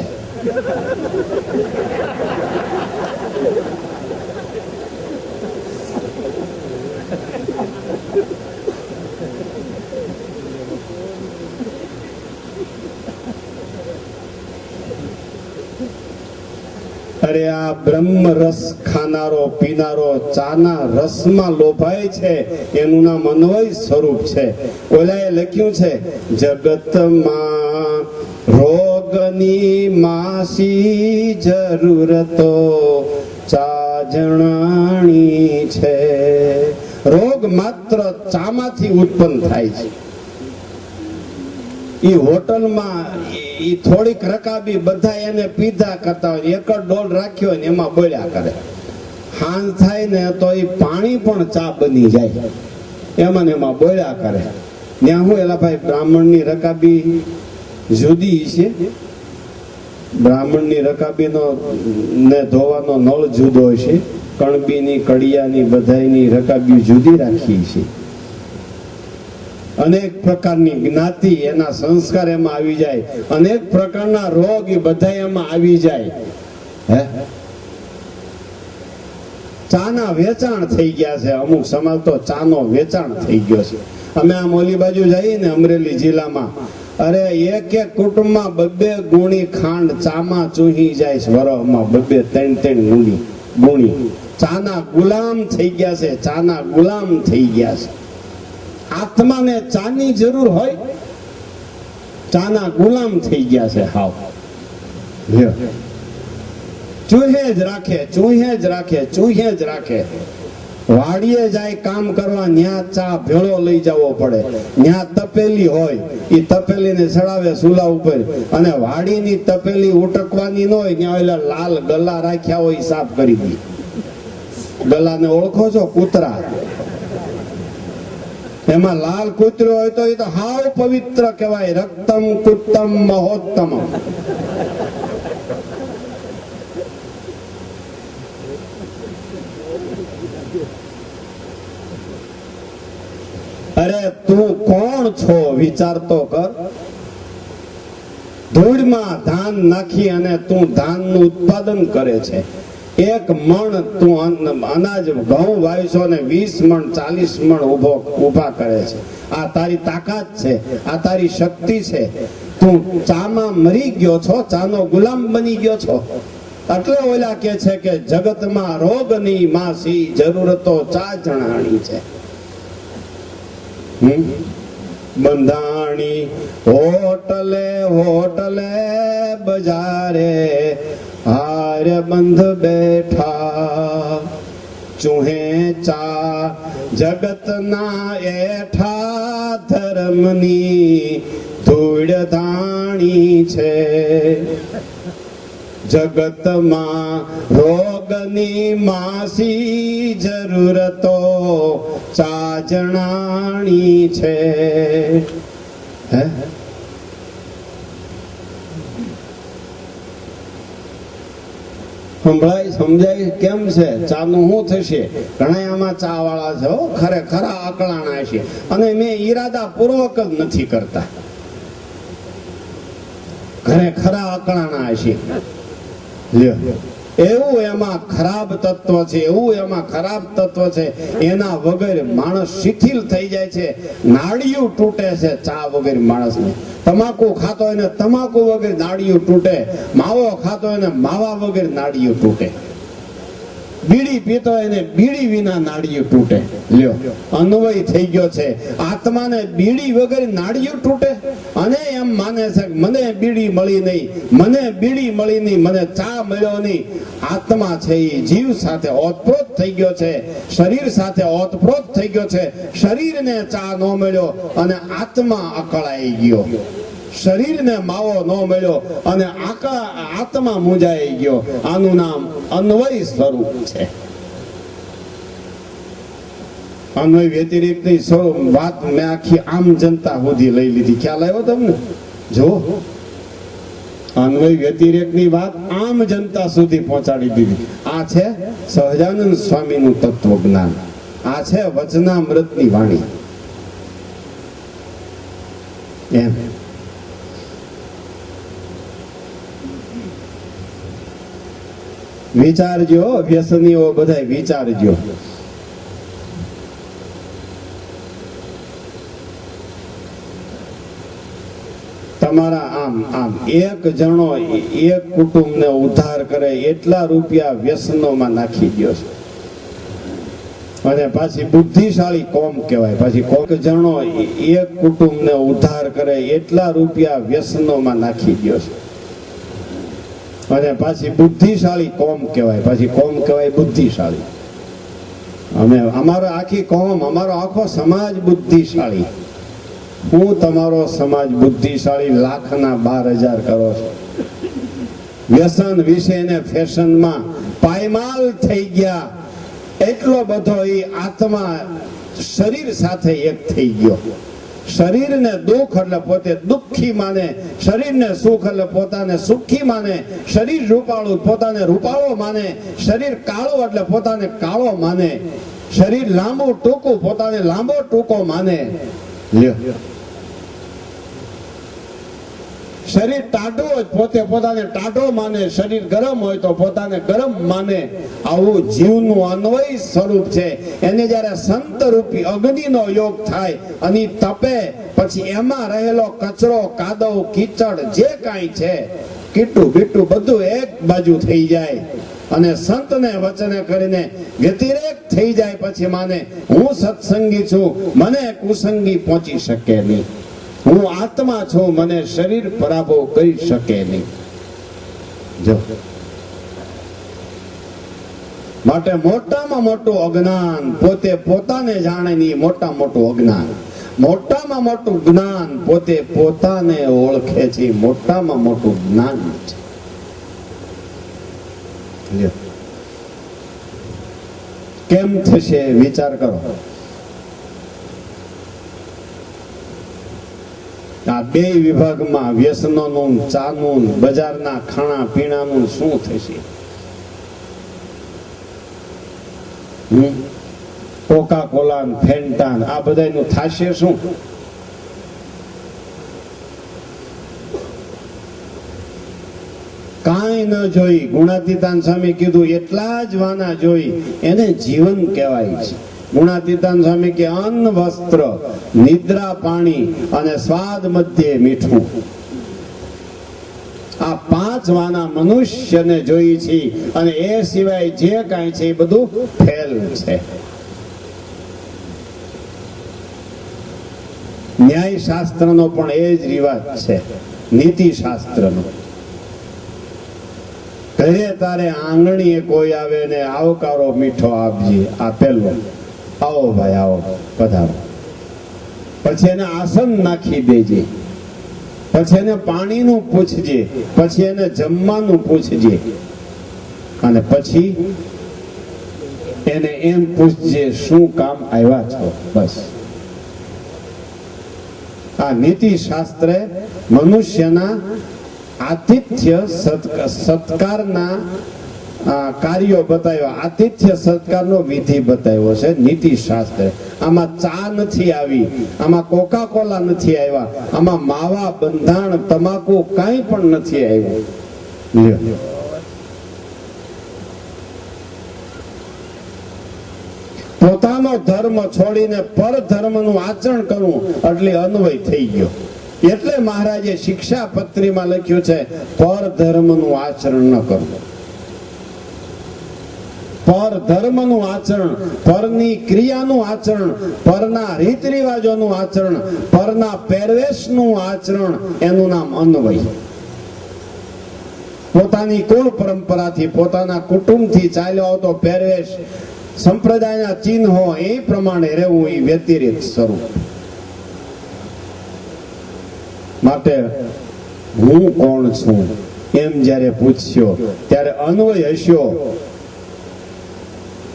અરે આ બ્રહ્મ રસ ખાનારો પીનારો ચાના રસમાં લોભાય છે, એનું નામ અન્વય સ્વરૂપ છે. ઓલાએ લખ્યું છે, જગતમાં રોગની માસી જરૂરતો ચાજણાણી છે. રોગ માત્ર ચામાંથી ઉત્પન્ન થાય છે. ઈ હોટલમાં ઈ થોડીક રકાબી બધા એને પીધા કરતા હોય, એક જ ડોલ રાખ્યો હોય ને એમાં બોલ્યા કરે. હાંજ થાય ને તો ઈ પાણી પણ ચા બની જાય, એમાં ને એમાં બોલ્યા કરે. ત્યાં હું એલા ભાઈ બ્રાહ્મણની રકાબી જુદી છે, બ્રાહ્મણની રકાબીનો ને ધોવાનો નળ જુદો છે, કણબીની કડિયાની બધાયની રકાબી જુદી રાખી છે. અનેક પ્રકારની જ્ઞાતિ એના સંસ્કાર એમાં આવી જાય, અનેક પ્રકારના રોગ એ બધા એમાં આવી જાય. હે, ચાના વેચાણ થઈ ગયા છે, અમુક સમાજ તો ચાનો વેચાણ થઈ ગયો છે. અમે આમ ઓલી બાજુ જઈએ ને અમરેલી જિલ્લામાં, અરે એક એક કુટુંબમાં 2-2 ગુણી ખાંડ ચામાં ચૂહી જાય છે, વરસમાં 2-2 3 ગુણી. ચાના ગુલામ થઈ ગયા છે, ચાના ગુલામ થઈ ગયા છે. આત્માને ચાની જરૂર હોય, ચાના ગુલામ થઈ ગયા છે હાવ. ચૂહે જ રાખે, ચૂહે જ રાખે, ચૂહે જ રાખે. વાડીએ જાય કામ કરવા, ન્યા ચા ભેળો લઈ જવો પડે. ન્યા તપેલી હોય, એ તપેલીને ચડાવે ચૂલા ઉપર, અને વાડીની તપેલી ઉટકવાની ન હોય, ત્યાં ઓલા લાલ ગલા રાખ્યા હોય સાફ કરી દી. ગલાને ઓળખો છો? કૂતરા. એમાં લાલ કૂતરો હોય તો એ તો હાવ પવિત્ર કહેવાય. રક્તમ કુત્તમ મહોત્તમ. અરે તું કોણ છો વિચાર તો કર. ધૂળમાં ધાન નાખી અને તું ધાનનું ઉત્પાદન કરે છે. એક મણ તું અનાજ ઘઉં વાવીશો ને 20 મણ 40 મણ ઉભા કરે છે. આ તારી તાકાત છે, આ તારી શક્તિ છે. તું ચામાં મરી ગયો છો, ચાનો ગુલામ બની ગયો છો. એટલે ઓલા કે છે કે જગતમાં રોગની માસી જરૂરતો ચા જણાણી છે. બંધાણી હોટલે હોટલે બજારે હાર બંધ બેઠા, ચૂહે ચા જગતના એઠા, ધર્મની ધૂળ ધાણી છે. જગતમાં રોગની માસી જરૂરતો ચા જણાણી છે. હે, સંભળાય? સમજાય કેમ છે? ચાનું શું થશે? ઘણા આમાં ચા વાળા છે, ખરેખર અકળાણા છે, અને મેં ઈરાદા પૂર્વક જ નથી કરતા. ખરેખર અકળાણા છે. એવું એમાં ખરાબ તત્વ છે, એવું એમાં ખરાબ તત્વ છે. એના વગર માણસ શિથિલ થઈ જાય છે, નાડિયું તૂટે છે. ચા વગર માણસને, તમાકુ ખાતો હોય ને તમાકુ વગર નાડિયું તૂટે, માવો ખાતો હોય ને માવા વગર નાડિયું તૂટે, બીડી પીતો હોય ને બીડી વિના નાડિયું તૂટે. લ્યો, અન્વય થઈ ગયો છે. આત્માને બીડી વગર નાડિયું તૂટે અને એમ માને છે કે મને બીડી મળી નહીં, મને બીડી મળી નહીં, મને ચા મળ્યો નહીં. આત્મા છે એ જીવ સાથે ઓતપ્રોત થઈ ગયો છે, શરીર સાથે ઓતપ્રોત થઈ ગયો છે. શરીરને ચા ન મળ્યો અને આત્મા અકળાઈ ગયો, શરીરને માવો ન મળ્યો અને આત્મા મૂંઝાઈ ગયો. આનું નામ અન્વય સ્વરૂપ છે. અન્વય વ્યતિરેકની સ્વરૂપ વાત મેં આખી આમ જનતા સુધી લઈ લીધી. ખ્યાલ આવ્યો તમને? જો, અન્વય વ્યતિરેકની વાત આમ જનતા સુધી પહોંચાડી દીધી. આ છે સહજાનંદ સ્વામીનું તત્વજ્ઞાન, આ છે વચનામૃતની વાણી. એમ વિચારજો, વ્યસનીઓ બધા વિચારજો. તમારા આમ એક જણો એક કુટુંબને ઉદ્ધાર કરે એટલા રૂપિયા વ્યસનોમાં નાખી દો છે. અને પાછી બુદ્ધિશાળી કોમ કહેવાય. પાછી કોક જણો એક કુટુંબને ઉદ્ધાર કરે એટલા રૂપિયા વ્યસનોમાં નાખી દો છે. અને પાછી બુદ્ધિશાળી કોમ કહેવાય. પાછી કોમ કહેવાય બુદ્ધિશાળી. અમારો આખી કોમ, અમારો આખો સમાજ બુદ્ધિશાળી. હું તમારો સમાજ બુદ્ધિશાળી લાખના 12,000 કરો છો. વ્યસન વિશે ને ફેશનમાં પાયમાલ થઈ ગયા. એટલો બધો એ આત્મા શરીર સાથે એક થઈ ગયો. શરીરને દુઃખ એટલે પોતે દુઃખી માને, શરીરને સુખ એટલે પોતાને સુખી માને, શરીર રૂપાળું પોતાને રૂપાળો માને, શરીર કાળું એટલે પોતાને કાળો માને, શરીર લાંબુ ટૂંકું પોતાને લાંબો ટૂંકો માને. લ્યો, શરીર ટાઢું હોય પોતે પોતાને ટાઢો માને, શરીર ગરમ હોય તો પોતાને ગરમ માને. આવું જીવનું અન્વય સ્વરૂપ છે. એને જયારે સંત રૂપી અગ્નિનો યોગ થાય અને તપે, પછી એમાં રહેલો કચરો, કાદવ, કીચડ જે કાંઈ છે, કીટું બીટું બધું એક બાજુ થઈ જાય અને સંતને વચને કરીને વ્યતિરેક થઈ જાય. પછી માને હું સત્સંગી છું, મને કુસંગી પહોંચી શકે નહીં. હું આત્મા છું, મને શરીર પરાભવ કરી શકે નહીં. જો, માટે મોટામાં મોટું અજ્ઞાન પોતે પોતાને જાણે નહીં. મોટા મોટું અજ્ઞાન, મોટામાં મોટું જ્ઞાન પોતે પોતાને ઓળખે છે. મોટામાં મોટું જ્ઞાન છે. કેમ થશે વિચાર કરો. આ બે વિભાગમાં વ્યસનોનું, ચાનું, બજારના ખાણા પીણાનું શું થશે? કોકા કોલા, ફેન્ટા, આ બધાનું થશે શું? કાંઈ ન જોઈ. ગુણાતીતાન સ્વામી કીધું એટલા જ વાના જોઈ, એને જીવન કહેવાય છે. ગુણાતીતાન સ્વામી કે અન્ન, વસ્ત્ર, નિદ્રા, પાણી અને સ્વાદ મધ્યે મીઠું, આ 5 વાના મનુષ્યને જોઈ છે. અને એ સિવાય જે કાંઈ છે એ બધું ફેલ છે. ન્યાય શાસ્ત્રનો પણ એ જ રિવાજ છે, નીતિ શાસ્ત્રનો. ઘરે તારે આંગણીએ કોઈ આવે ને આવકારો મીઠો આપજે. આ પેલો, આવો ભાઈ આવો, પધારો. પછી એને આસન નાખી દેજે, પછી એને પાણીનું પૂછજે, પછી એને જમવાનું પૂછજે, અને પછી એને એમ પૂછજે શું કામ આવ્યા છો. બસ આ નીતિ શાસ્ત્રે મનુષ્યના આતિથ્ય સત્કારના કાર્યો બતાવ્યા. આતિથ્ય સત્કારનો વિધિ બતાવ્યો છે નીતિ શાસ્ત્ર. આમાં ચા નથી આવી, આમાં કોકા કોલા નથી આવ્યા, આમાં માવા, બંધાણ, તમાકુ કાંઈ પણ નથી આવ્યું. ધર્મ છોડીને પર ધર્મનું આચરણ કરવું એટલે અન્વય થઈ ગયો. એટલે મહારાજે શિક્ષાપત્રીમાં લખ્યું છે પર ધર્મનું આચરણ ન કરવું. પર ધર્મનું આચરણ, પરની ક્રિયાનું આચરણ, પરના રીત રિવાજોનું આચરણ, પરના પહેરવેશનું આચરણ, એનું નામ અન્વય. પોતાની કુળ પરંપરાથી, પોતાના કુટુંબથી ચાલ્યો આવતો પહેરવેશ, સંપ્રદાયના ચિહ્નો એ પ્રમાણે રહેવું એ વ્યતિરેક સ્વરૂપ. માટે હું કોણ છું એમ જ્યારે પૂછ્યો ત્યારે અન્વય હસ્યો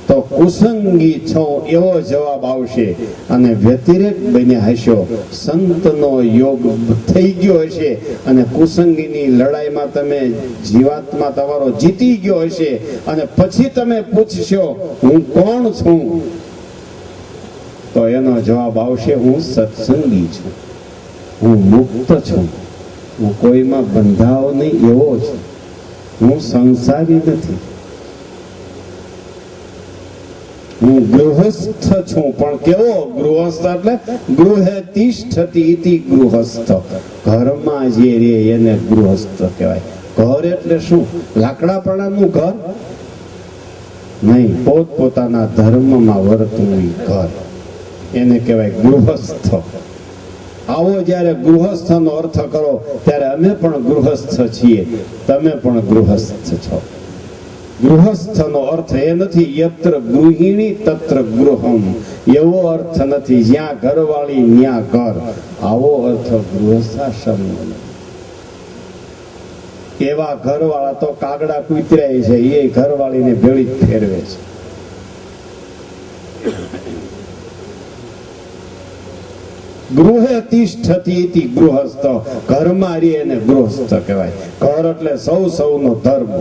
તો કુસંગી છો એવો જવાબ આવશે, અને વ્યતિરેક બન્યા હશો સંતનો યોગ થઈ ગયો હશે, અને કુસંગીની લડાઈમાં તમે જીવાત્મા તમારો જીતી ગયો હશે, અને પછી તમે પૂછશો હું કોણ છું, તો એનો જવાબ આવશે હું સત્સંગી છું, હું મુક્ત છું, હું કોઈમાં બંધાવ નહીં એવો છું, હું સંસારી નથી, હું ગૃહસ્થ છું. પણ કેવો ગૃહસ્થ? એટલે ગૃહે તિષ્ઠતિ ઇતિ ગૃહસ્થ, ઘરમાં જે રે એને ગૃહસ્થ કહેવાય. ઘર એટલે શું? લાકડાપણાનું ઘર નહીં, પોતપોતાના ધર્મમાં વર્તવું ઘર, એને કહેવાય ગૃહસ્થ. આવો જ્યારે ગૃહસ્થનો અર્થ કરો ત્યારે અમે પણ ગૃહસ્થ છીએ, તમે પણ ગૃહસ્થ છો. ગૃહસ્થનો અર્થ એ નથી યત્ર ગૃહિણી તત્ર ગૃહમ, એવો અર્થ નથી જ્યાં ઘરવાળી ત્યાં ઘર, આવો અર્થ ગૃહસ્થાશ્રમ. એવા ઘરવાળા તો કાગડા કૂતરાય છે, એ ઘરવાળીને ભેળી જ ફેરવે છે. ગૃહે તિષ્ઠતિ ઇતિ ગૃહસ્થ, ઘરમાં રે એને ગૃહસ્થ કહેવાય. ઘર એટલે સૌ સૌનો ધર્મ.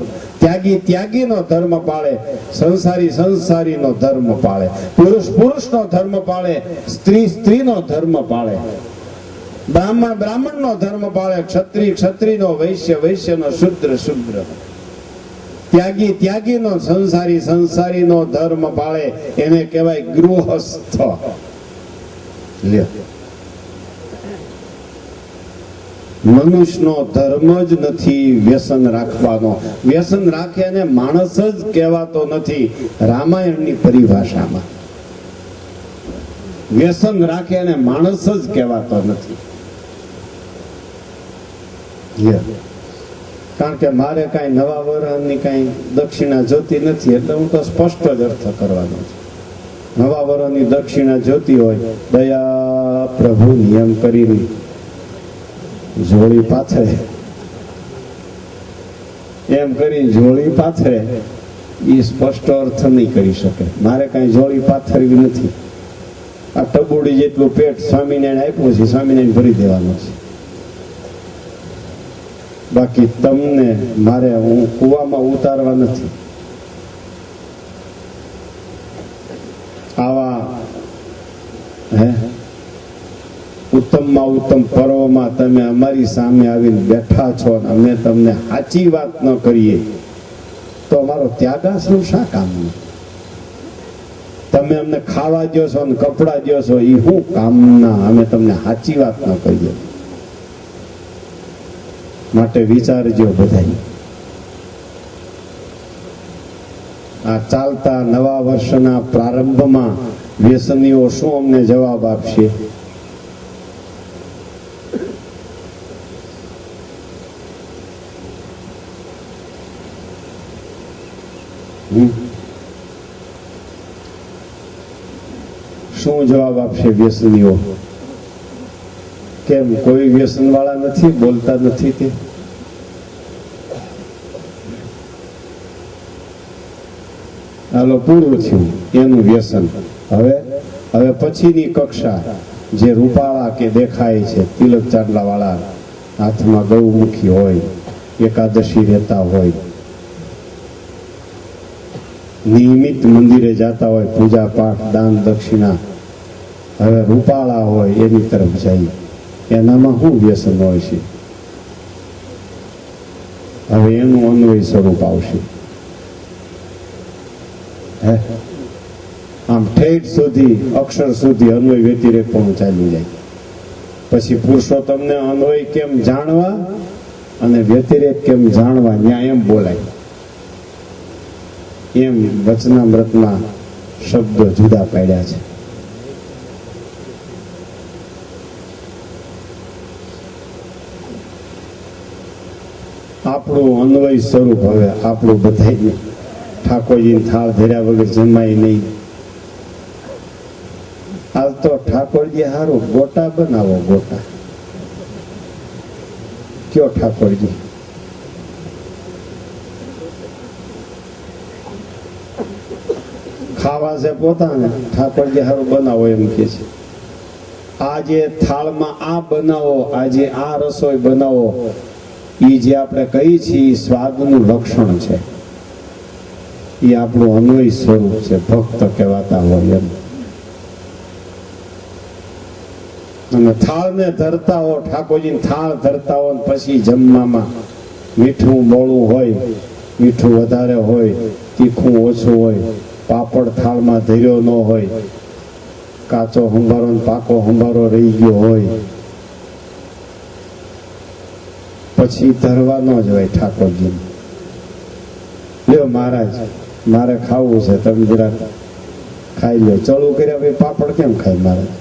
ત્યાગી ત્યાગીનો ધર્મ પાળે, સંસારી સંસારીનો ધર્મ પાળે, પુરુષ પુરુષનો ધર્મ પાળે, સ્ત્રી સ્ત્રીનો ધર્મ પાળે, બ્રાહ્મણ બ્રાહ્મણનો ધર્મ પાળે, ક્ષત્રિય ક્ષત્રિયનો, વૈશ્ય વૈશ્યનો, શુદ્ર શુદ્ર. ત્યાગી ત્યાગીનો, સંસારી સંસારીનો ધર્મ પાળે, એને કહેવાય ગૃહસ્થ. લ્યો, મનુષ્યનો ધર્મ જ નથી વ્યસન રાખવાનો. વ્યસન રાખે અને માણસ જ કહેવાતો નથી રામાયણની પરિભાષામાં. વ્યસન રાખે અને માણસ જ કહેવાતો નથી. કારણ કે મારે કઈ નવા વર્ષની કઈ દક્ષિણા જોતી નથી, એટલે હું તો સ્પષ્ટ જ અર્થ કરવાનો છું. નવા વર્ષની દક્ષિણા જોતી હોય, દયા પ્રભુ નિયમ કરીને જોડી પાથરે, એમ કરી જોડી પાથરે, એ સ્પષ્ટ અર્થ નહીં કરી શકે. મારે કઈ જોડી પાથરવી નથી. આ ટબુડી જેટલું પેટ સ્વામિનારાયણ આપ્યું છે, સ્વામિનારાયણ ભરી દેવાનું છે. બાકી તમને મારે હું કુવામાં ઉતારવા નથી. આવા ઉત્તમમાં ઉત્તમ પર્વમાં તમે અમારી સામે આવીને બેઠા છો, અમે તમને સાચી વાત ન કરીએ તો અમારો ત્યાગાશ્રમ શા કામનું? તમે અમને ખાવા દો છો અને કપડા દો છો, એ શું કામના? અમે તમને સાચી વાત ન કહીએ. માટે વિચારજો બધા. આ ચાલતા નવા વર્ષના પ્રારંભમાં વ્યસનીઓ શું અમને જવાબ આપશે? શું જવાબ આપશે વ્યસનીઓ? કેમ કોઈ વ્યસન વાળા નથી, બોલતા નથી? તે હાલો પૂરું થયું એનું વ્યસન. હવે પછીની કક્ષા જે રૂપાળા કે દેખાય છે, તિલક ચાંદલા વાળા, હાથમાં ગૌમુખી હોય, એકાદશી રહેતા હોય, નિયમિત મંદિરે જતા હોય, પૂજા પાઠ દાન દક્ષિણા, હવે રૂપાળા હોય એની તરફ જાય. એનામાં શું વ્યસન હોય છે? હવે એનું અન્વય સ્વરૂપ આવશે. આમ ઠેઠ સુધી અક્ષર સુધી અન્વય વ્યતિરેક પણ ચાલ્યું જાય. પછી પુરુષોત્તમને અન્વય કેમ જાણવા અને વ્યતિરેક કેમ જાણવા ન્યાય એમ બોલાય. એમ વચનામૃતમાં શબ્દો જુદા પાડ્યા છે. આપણું અન્વય સ્વરૂપ હવે આપણું બધાય ઠાકોરજી થાળ ધર્યા વગર જમાય નહીં. હાલ તો ઠાકોરજી હારું ગોટા બનાવો. ગોટા કયો ઠાકોરજી? ખાવા છે પોતાને, ઠાકોરજી હારું બનાવો એમ કે છે. આજે થાળમાં આ બનાવો, આજે આ રસોઈ બનાવો, એ જે આપણે કહીએ છીએ સ્વાદનું લક્ષણ છે. એ આપણું અન્વય સ્વરૂપ છે. ભક્ત કહેવાતા હોય એમ. અને થાળને ધરતા હો, ઠાકોરજીને થાળ ધરતા હો, પછી જમવામાં મીઠું મોળું હોય, મીઠું વધારે હોય, તીખું ઓછું હોય, પાપડ થાળમાં ધર્યો ન હોય, કાચો સંભારો ને પાકો સંભારો રહી ગયો હોય, પછી ધરવાનો જ હોય ઠાકોરજી. લ્યો મહારાજ, મારે ખાવું છે, તમે જરા ખાઈ લો. ચડું કર્યા ભાઈ પાપડ કેમ ખાય મહારાજ?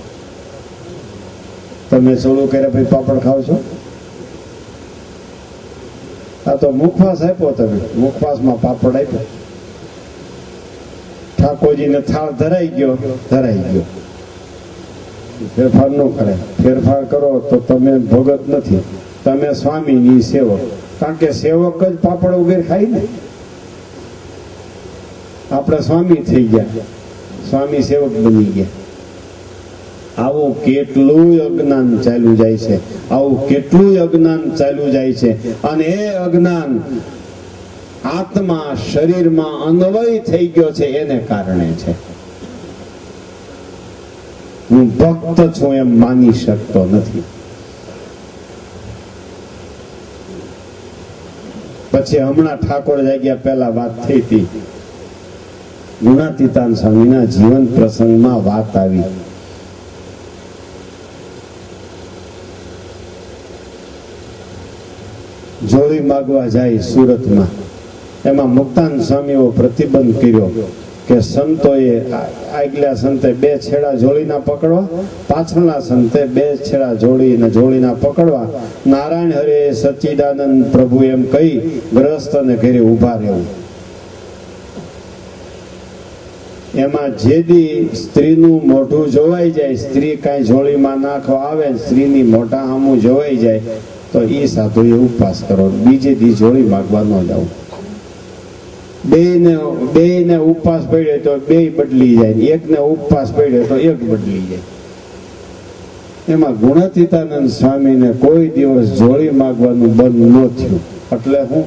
તમે ચડું કર્યા ભાઈ પાપડ ખાવ છો? આ તો મુખવાસ આપ્યો, તમે મુખવાસમાં પાપડ આપ્યો. ઠાકોરજીને થાળ ધરાઈ ગયો, ધરાઈ ગયો. ફેરફાર ન કરે. ફેરફાર કરો તો તમે ભગત નથી, તમે સ્વામીની સેવક. કારણ કે સેવક જ પાપડ વગેરે ખાય ને. આપણે સ્વામી થઈ ગયા, સ્વામી સેવક બની ગયા. આવું કેટલું અજ્ઞાન ચાલ્યું જાય છે, આવું કેટલું અજ્ઞાન ચાલ્યું જાય છે. અને એ અજ્ઞાન આત્મા શરીરમાં અન્વય થઈ ગયો છે, એને કારણે છે. હું ભક્ત છું એમ માની શકતો નથી. પછી હમણાં ઠાકોર જાગ્યા પહેલા વાત થઈ હતી, ગુણાતીતાન સ્વામીના જીવન પ્રસંગમાં વાત આવી. જોડી માગવા જાય સુરતમાં, એમાં મુક્તાન સ્વામીઓ પ્રતિબંધ કર્યો કે સંતોએ આગલા સંતે બે છેડા જોડીના પકડવા, પાછળના સંતે બે છેડા જોડીના પકડવા. નારાયણ હરે સચ્ચિદાનંદ પ્રભુ એમ કહી ગ્રસ્તને ઘરે ઉભા રહેવું. એમાં જેદી સ્ત્રીનું મોઢું જોવાઈ જાય, સ્ત્રી કાંઈ જોડીમાં નાખવા આવે, સ્ત્રીની મોઢા સામું જોવાઈ જાય, તો એ સાધુએ ઉપવાસ કરો. બીજે દી જોડી માગવા ન જાવ. બેને ઉપવાસ પડ્યો તો બે બદલી જાય, એકને ઉપવાસ પડ્યો તો એક બદલી જાય. એમાં ગુણાતીતાનંદ સ્વામીને કોઈ દિવસ જોડી માગવાનું બંધ ન થયું. એટલે હું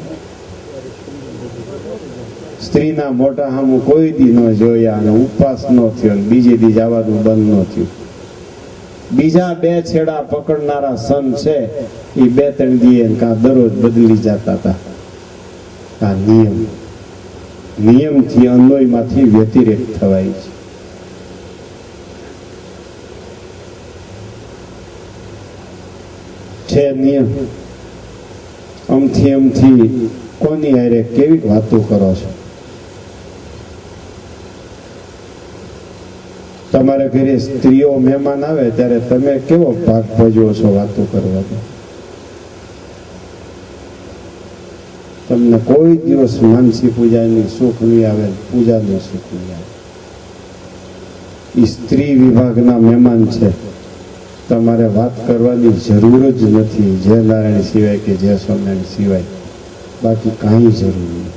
સ્ત્રીના મોટા સામું કોઈ દી ન જોયા અને ઉપવાસ ન થયો, બીજે દી જવાનું બંધ ન થયું. બીજા બે છેડા પકડનારા સંત છે, એ 2-3 દી કાં દરરોજ બદલી જતા હતા. આ નિયમથી અન્વયમાંથી વ્યતિરેક થવાય છે નિયમ. અમથી કોની હારે કેવી વાતો કરો છો? તમારા ઘરે સ્ત્રીઓ મહેમાન આવે ત્યારે તમે કેવો ભાગ ભજવો છો વાતો કરવાનો? તમને કોઈ દિવસ માનસી પૂજાની સુખ નહીં આવે, પૂજાનું સુખ નહીં આવે. એ સ્ત્રી વિભાગના મહેમાન છે, તમારે વાત કરવાની જરૂર જ નથી, જય નારાયણ સિવાય કે જય સ્વામિનારાયણ સિવાય. બાકી કાંઈ જરૂર નહીં.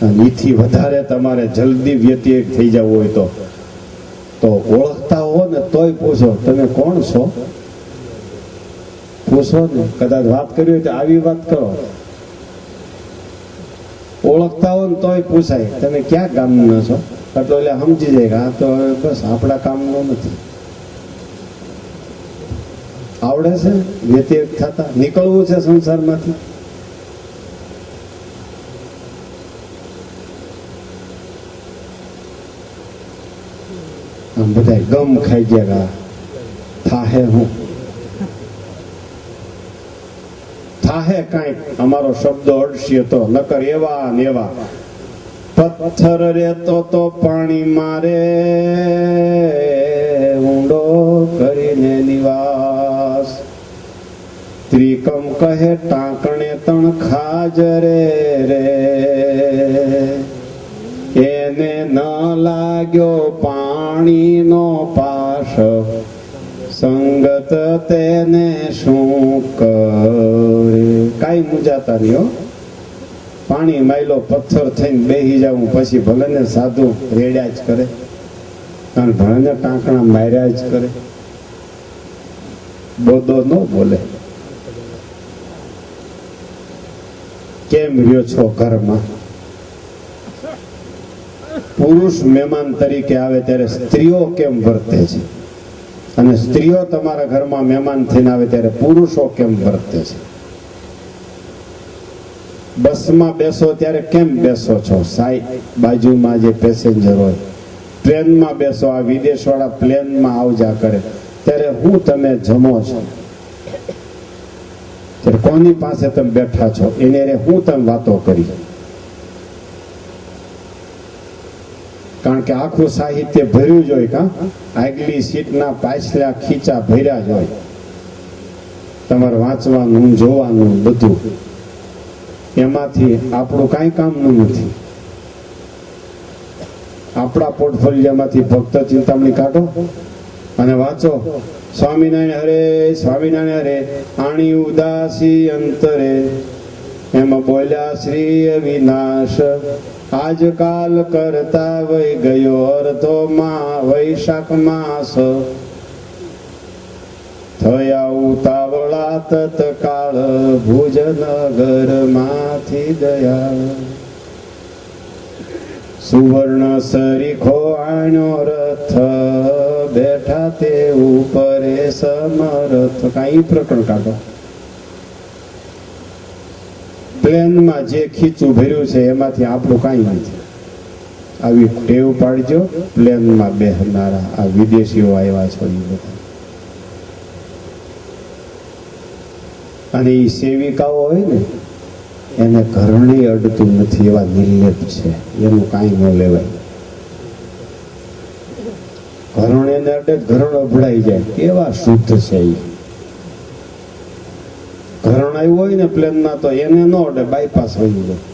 અને એથી વધારે તમારે જલ્દી વ્યતિરેક થઈ જવું હોય તો ઓળખતા હો ને તોય પૂછો, તમે કોણ છો? પૂછો ને. કદાચ વાત કરી હોય તો આવી વાત કરો. ઓળખતા હો ને તોય પૂછાય, તમે ક્યાં ગામના છો? એટલે સમજી જાય કે આ તો બસ આપણા કામનો નથી. આવડે છે વ્યતિરેક થતા, નીકળવું છે સંસારમાંથી. આમ બધા ગમ ખાઈ ગયા, થાહે હું થાહે કાંઈક અમારો શબ્દ અડશે તો, નકર એવા ને એવા પથ્થર રેતો તો પાણી મારે ઊંડો કરીને નિવાસ, ત્રિકમ કહે ટાંકણે તણ ખાજરે રે, એને ન લાગ્યો પાણીનો પાશ, સંગત તેને શું કરે. કાંઈ મૂંઝાતા નહીં હો, પાણી માયલો પથ્થર થઈને બેહી જાવું પછી ભલે ને સાધુ રેડ્યા જ કરે, કારણ ભલે ને ટાંકણા માર્યા જ કરે, બોધો ન બોલે. કેમ રહ્યો છો ઘરમાં? પુરુષ મહેમાન તરીકે આવે ત્યારે સ્ત્રીઓ કેમ વર્તે છે, અને સ્ત્રીઓ તમારા ઘરમાં મહેમાન થઈને આવે ત્યારે પુરુષો કેમ વર્તે છે? બસમાં બેસો ત્યારે કેમ બેસો છો? સાઈ બાજુમાં જે પેસેન્જર હોય, ટ્રેનમાં બેસો, આ વિદેશવાળા પ્લેનમાં આવજા કરે ત્યારે હું તમે જમો છો, ત્યારે કોની પાસે તમે બેઠા છો એને હું તમે વાતો કરી? કારણ કે આખું સાહિત્ય ભર્યું જ હોય, કા આગલી સીટના પાછલા ખીચા ભર્યા જ હોય, તમારે વાંચવાનું જોવાનું બધું, એમાંથી આપણું કાંઈ કામનું નથી. આપણા પોર્ટફોલિયોમાંથી ભક્ત ચિંતામણી કાઢો અને વાંચો. સ્વામિનારાયણ હરે, સ્વામિનારાયણ હરે, આણી ઉદાસી અંતરે, એમાં બોલ્યા શ્રી અવિનાશ, આજકાલ કરતા વહી ગયો અર્ધો વૈશાખ માસ, થયા ઉતાવળા તત્કાળ ભુજનગર માંથી દયા, સુવર્ણ સરીખો આણ્યો રથ, બેઠા તે ઉપરે સમરથ. કઈ પ્રકરણ કાઢો. પ્લેનમાં જે ખીચું ભર્યું છે એમાંથી આપણું કાંઈ નથી. આવી ટેવ પાડજો પ્લેનમાં બેહનારા આ વિદેશીઓ આવ્યા છો એ બધા. અને એ સેવિકાઓ હોય ને એને ઘરણી અડતું નથી, એવા નિર્લેપ છે, એનું કાંઈ ન લેવાય. ઘરણે ને અડે ઘરણ અભડાઈ જાય, કેવા શુદ્ધ છે એ. ઘરણ આવ્યું હોય ને પ્લેનમાં તો એને ન અડે, બાયપાસ વહી જાય.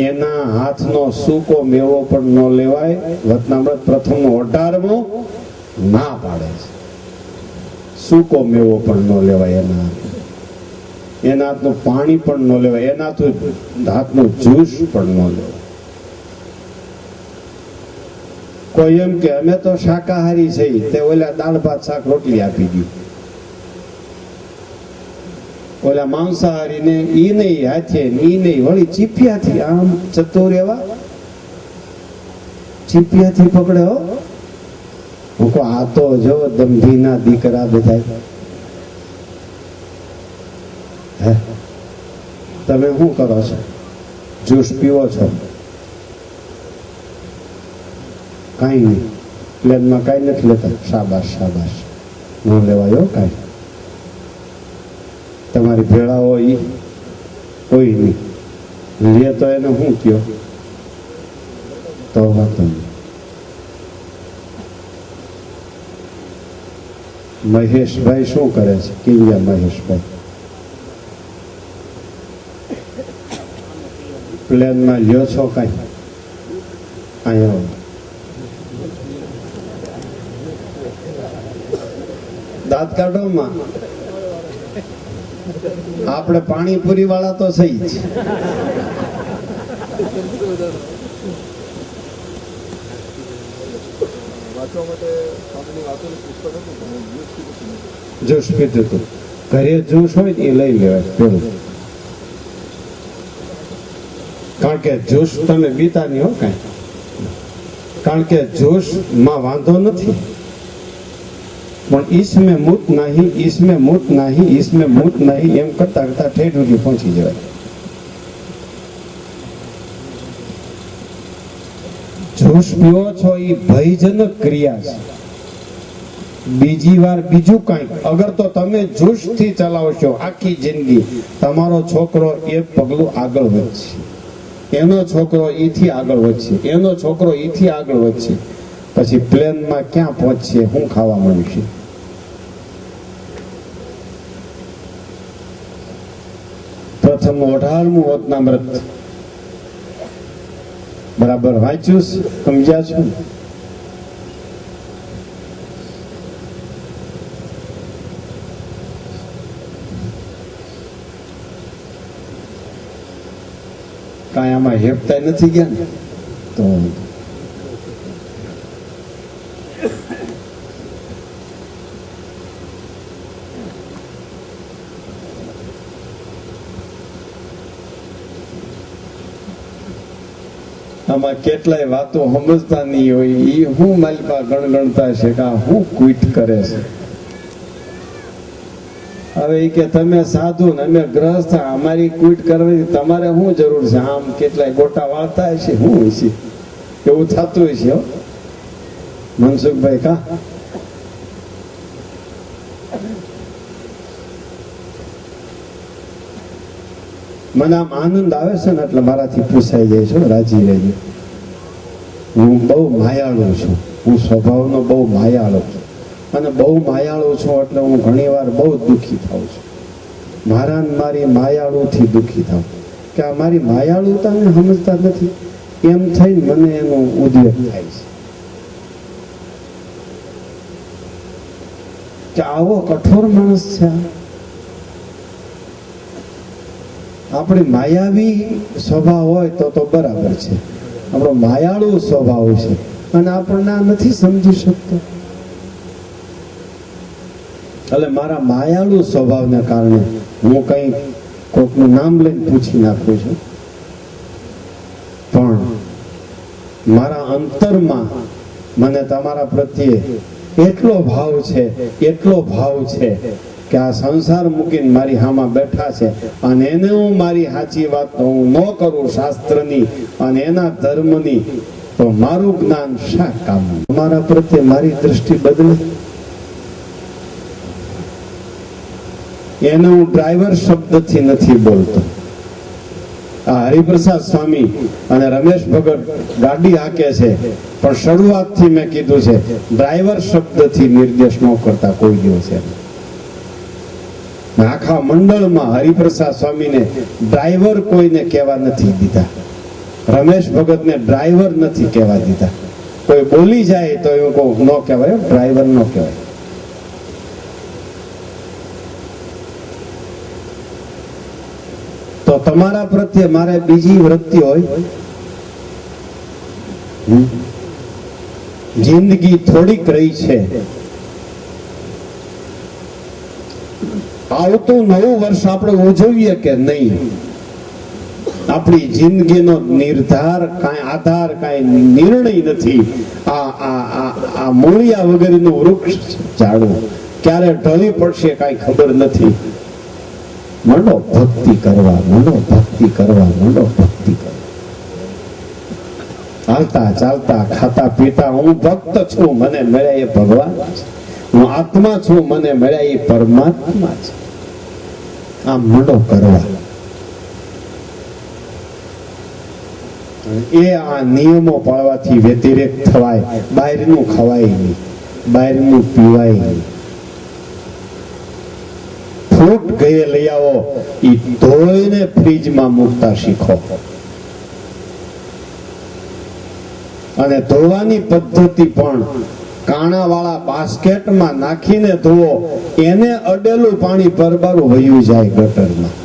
એના હાથનો સૂકો મેવો પણ ન લેવાય. વતનામૃત પ્રથમ 18મો ના પાડે છે, સૂકો મેવો પણ ન લેવાય એના હાથ. એના હાથનું પાણી પણ ન લેવાય, એના હાથનું જ્યુસ પણ ન લેવાય. કોઈ એમ કે અમે તો શાકાહારી છીએ, તે ઓલા દાળ ભાત શાક રોટલી આપી દી. ઓલા માંસાહારી ને ઈ નહીં હાથે, ઈ નહીં વળી ચીપિયાથી આમ ચતુર એવા ચીપિયાથી પકડે હો. હું કહું આ તો જો દંભીના દીકરા બધા. હે તમે શું કરો છો? જ્યુસ પીવો છો? કાંઈ નહીં, પ્લેનમાં કાંઈ નથી લેતા. શાબાશ શાબાશ, ન લેવાયો કાંઈ. તમારી ભેળા હોય કોઈ નહીં લે તો એને શું કયો તો વાતો નહીં. મહેશભાઈ શું કરે છે? કિંજા મહેશભાઈ પ્લેનમાં લ્યો છો કાંઈ? અહીંયા દાંત કાઢો માં. આપણે પાણીપુરી વાળા તો સહી જ. જ્યુસ પીધું હતું, ઘરે જ્યુસ હોય એ લઈ લેવાય પેલું. કારણ કે જ્યુસ તમે પીતા નહીં હો કાંઈ. કારણ કે જ્યુસ માં વાંધો નથી, પણ ઈસમે મૂત નહીં, ઈસમે મૂત નહીં, ઈસમે મૂત નહીં એમ કરતા કરતા ઠેઠ સુધી પહોંચી જવાય. જૂસ પીવો છો એ ભયજનક ક્રિયા છે. બીજી વાર બીજું કંઈક અગર તો તમે જૂસ થી ચલાવશો આખી જિંદગી, તમારો છોકરો એક પગલું આગળ વધશે, એનો છોકરો ઈથી આગળ વધશે, એનો છોકરો ઈથી આગળ વધશે, પછી પ્લેનમાં ક્યાં પહોંચશે, શું ખાવા મળશે? પ્રથમ 18મું વતનામૃત બરાબર વાંચ્યું, સમજ્યા છો? કાંઈ આમાં હેપતા નથી ગયા ને? તો આમાં કેટલાય વાતો સમજતા નહીં હોય, એ હું માલિકા ગણગણતા છે કે હું ક્વિટ કરે છે. હવે એ કે તમે સાધુ ને અમે ગ્રહસ્થ, અમારી ક્વિટ કરવાની તમારે શું જરૂર છે? આમ કેટલાય ગોટા વાળતા હશે, શું હશે? એવું થતું હશે હો મનસુખભાઈ. કા મને આમ આનંદ આવે છે ને એટલે મારાથી પૂછાઈ જાય છે, રાજી રહેજો. હું બહુ માયાળુ છું, હું સ્વભાવનો બહુ માયાળુ છું, અને બહુ માયાળુ છું એટલે હું ઘણી વાર બહુ દુઃખી થાઉં છું. મારી માયાળુથી દુઃખી થાઉં કે આ મારી માયાળુતાને સમજતા નથી, એમ થઈને મને એનો ઉદ્વેગ થાય છે કે આવો કઠોર માણસ છે. આપણે માયાવી સ્વભાવ હોય તો બરાબર છે, આપણો માયાળુ સ્વભાવ છે અને આપણને આ નથી સમજી શકતો. એટલે મારા માયાળુ સ્વભાવને કારણે હું કઈ કોકનું નામ લઈને પૂછી નાખું છું, પણ મારા અંતરમાં મને તમારા પ્રત્યે એટલો ભાવ છે કે આ સંસાર મૂકીને મારી હામાં બેઠા છે અને એને હું મારી સાચી વાત હું ન કરું શાસ્ત્રની અને એના ધર્મની, તો મારું જ્ઞાન શા કામ? તમારા પ્રત્યે મારી દ્રષ્ટિ બદલે. એને હું ડ્રાઈવર શબ્દથી નથી બોલતો. આ હરિપ્રસાદ સ્વામી અને રમેશ ભગત ગાડી હાકે છે, પણ શરૂઆતથી મેં કીધું છે ડ્રાઈવર શબ્દથી નિર્દેશ ન કરતા કોઈ દિવસ. આખા મંડળમાં હરિપ્રસાદ સ્વામીને ડ્રાઈવર કોઈને કહેવા નથી દીધા, રમેશ ભગતને ડ્રાઈવર નથી કહેવા દીધા. કોઈ બોલી જાય તો એવું કહું ન કહેવાય, ડ્રાઈવર ન કહેવાય. તો તમારા પ્રત્યે મારે બીજી વૃત્તિ હોય, જિંદગી થોડીક રહી છે, આવતું નવું વર્ષ આપણે ઉજવીએ કે નહીં, આપણી જિંદગીનો નિર્ધાર કાંઈ આધાર કાંઈ નિર્ણય નથી. આ મૂળિયા વગરનું વૃક્ષ ઝાડવું ક્યારે ઢળી પડશે કાંઈ ખબર નથી. મંડો ભક્તિ કરવા, હાલતા ચાલતા ખાતા પીતા હું ભક્ત છું, મને મળ્યા એ ભગવાન છે. હું આત્મા છું, મને મળ્યા એ પરમાત્મા છે. આમ મંડો કરવા. એ આ નિયમો પાળવાથી વ્યતિરેક થવાય. બહારનું ખવાય નહીં, બહારનું પીવાય નહીં. ફ્રૂટ ગયે લઈ આવો, એ ધોઈને ફ્રીજમાં મૂકતા શીખો. અને ધોવાની પદ્ધતિ પણ કાણાવાળા બાસ્કેટમાં નાખીને ધોવો, એને અડેલું પાણી પરબારું વયું જાય ગટરમાં.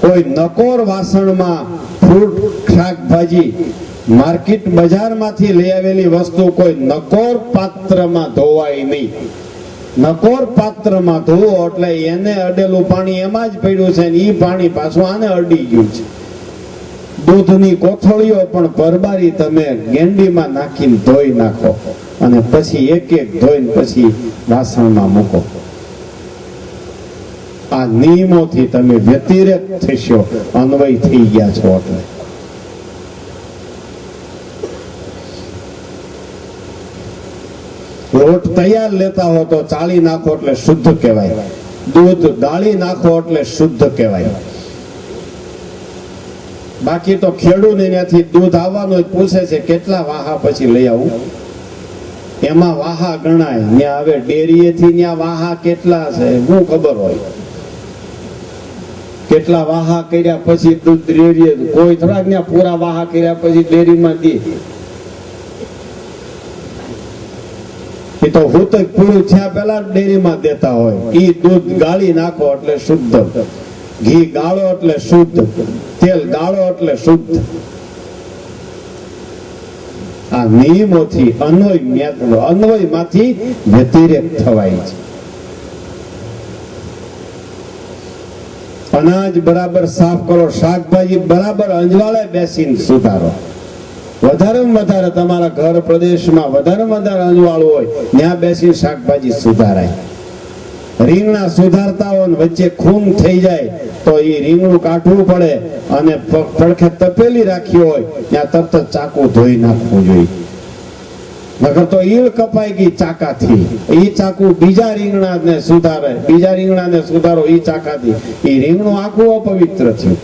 કોઈ નકોર વાસણમાં ફ્રૂટ શાકભાજી માર્કેટ બજારમાંથી લઈ આવેલી વસ્તુ કોઈ નકોર પાત્રમાં ધોવાય નહીં. નકોર પાત્રમાં ધોવો એટલે એને અડેલું પાણી એમાં જ પડ્યું છે, એ પાણી પાછું આને અડી ગયું છે. દૂધની કોથળીઓ પણ પરબારી તમે ગેંડીમાં નાખીને ધોઈ નાખો અને પછી એક એક ધોઈને પછી વાસણમાં મૂકો. આ નિયમોથી તમે વ્યતિરેક થશો, અન્વય થઈ ગયા છો. એટલે લોટ તૈયાર લેતા હો તો ચાળી નાખો એટલે શુદ્ધ કહેવાય, દૂધ ગાળી નાખો એટલે શુદ્ધ કહેવાય. બાકી તો ખેડૂત ત્યાંથી દૂધ આવવાનું પૂછે છે કેટલા વાહા પછી લઈ આવું, એમાં વાહા ગણાય. ત્યાં હવે ડેરીએથી ત્યાં વાહા કેટલા છે શું ખબર હોય, કેટલા વાહા કર્યા પછી દૂધ ડેરીએ, કોઈ થોડાક ત્યાં પૂરા વાહા કર્યા પછી ડેરીમાં દે. એ તો હું તો પૂરું થયા પેલા ડેરીમાં દેતા હોય. ઈ દૂધ ગાળી નાખો એટલે શુદ્ધ, ઘી ગાળો એટલે શુદ્ધ, તેલ ગાળો એટલે શુદ્ધ. આ નિયમોથી અન્વયમાંથી વ્યતિરેક થવાય છે. અનાજ બરાબર સાફ કરો, શાકભાજી બરાબર અંજવાળે બેસીને સુધારો. વધારેમાં વધારે તમારા ઘર પ્રદેશમાં વધારેમાં વધારે અંજવાળું હોય ત્યાં બેસી શાકભાજી સુધારાય. રીંગણા સુધારતા હોય વચ્ચે ખૂન થઈ જાય તો એ રીંગણું કાઢવું પડે, અને પડખે તપેલી રાખી હોય ત્યાં તરત જ ચાકુ ધોઈ નાખવું જોઈએ. નકર તો ઈળ કપાઈ ગઈ ચાકાથી, ઈ ચાકુ બીજા રીંગણાને સુધારે, બીજા રીંગણાને સુધારો ઈ ચાકાથી, ઈ રીંગણું આખું અપવિત્ર થયું.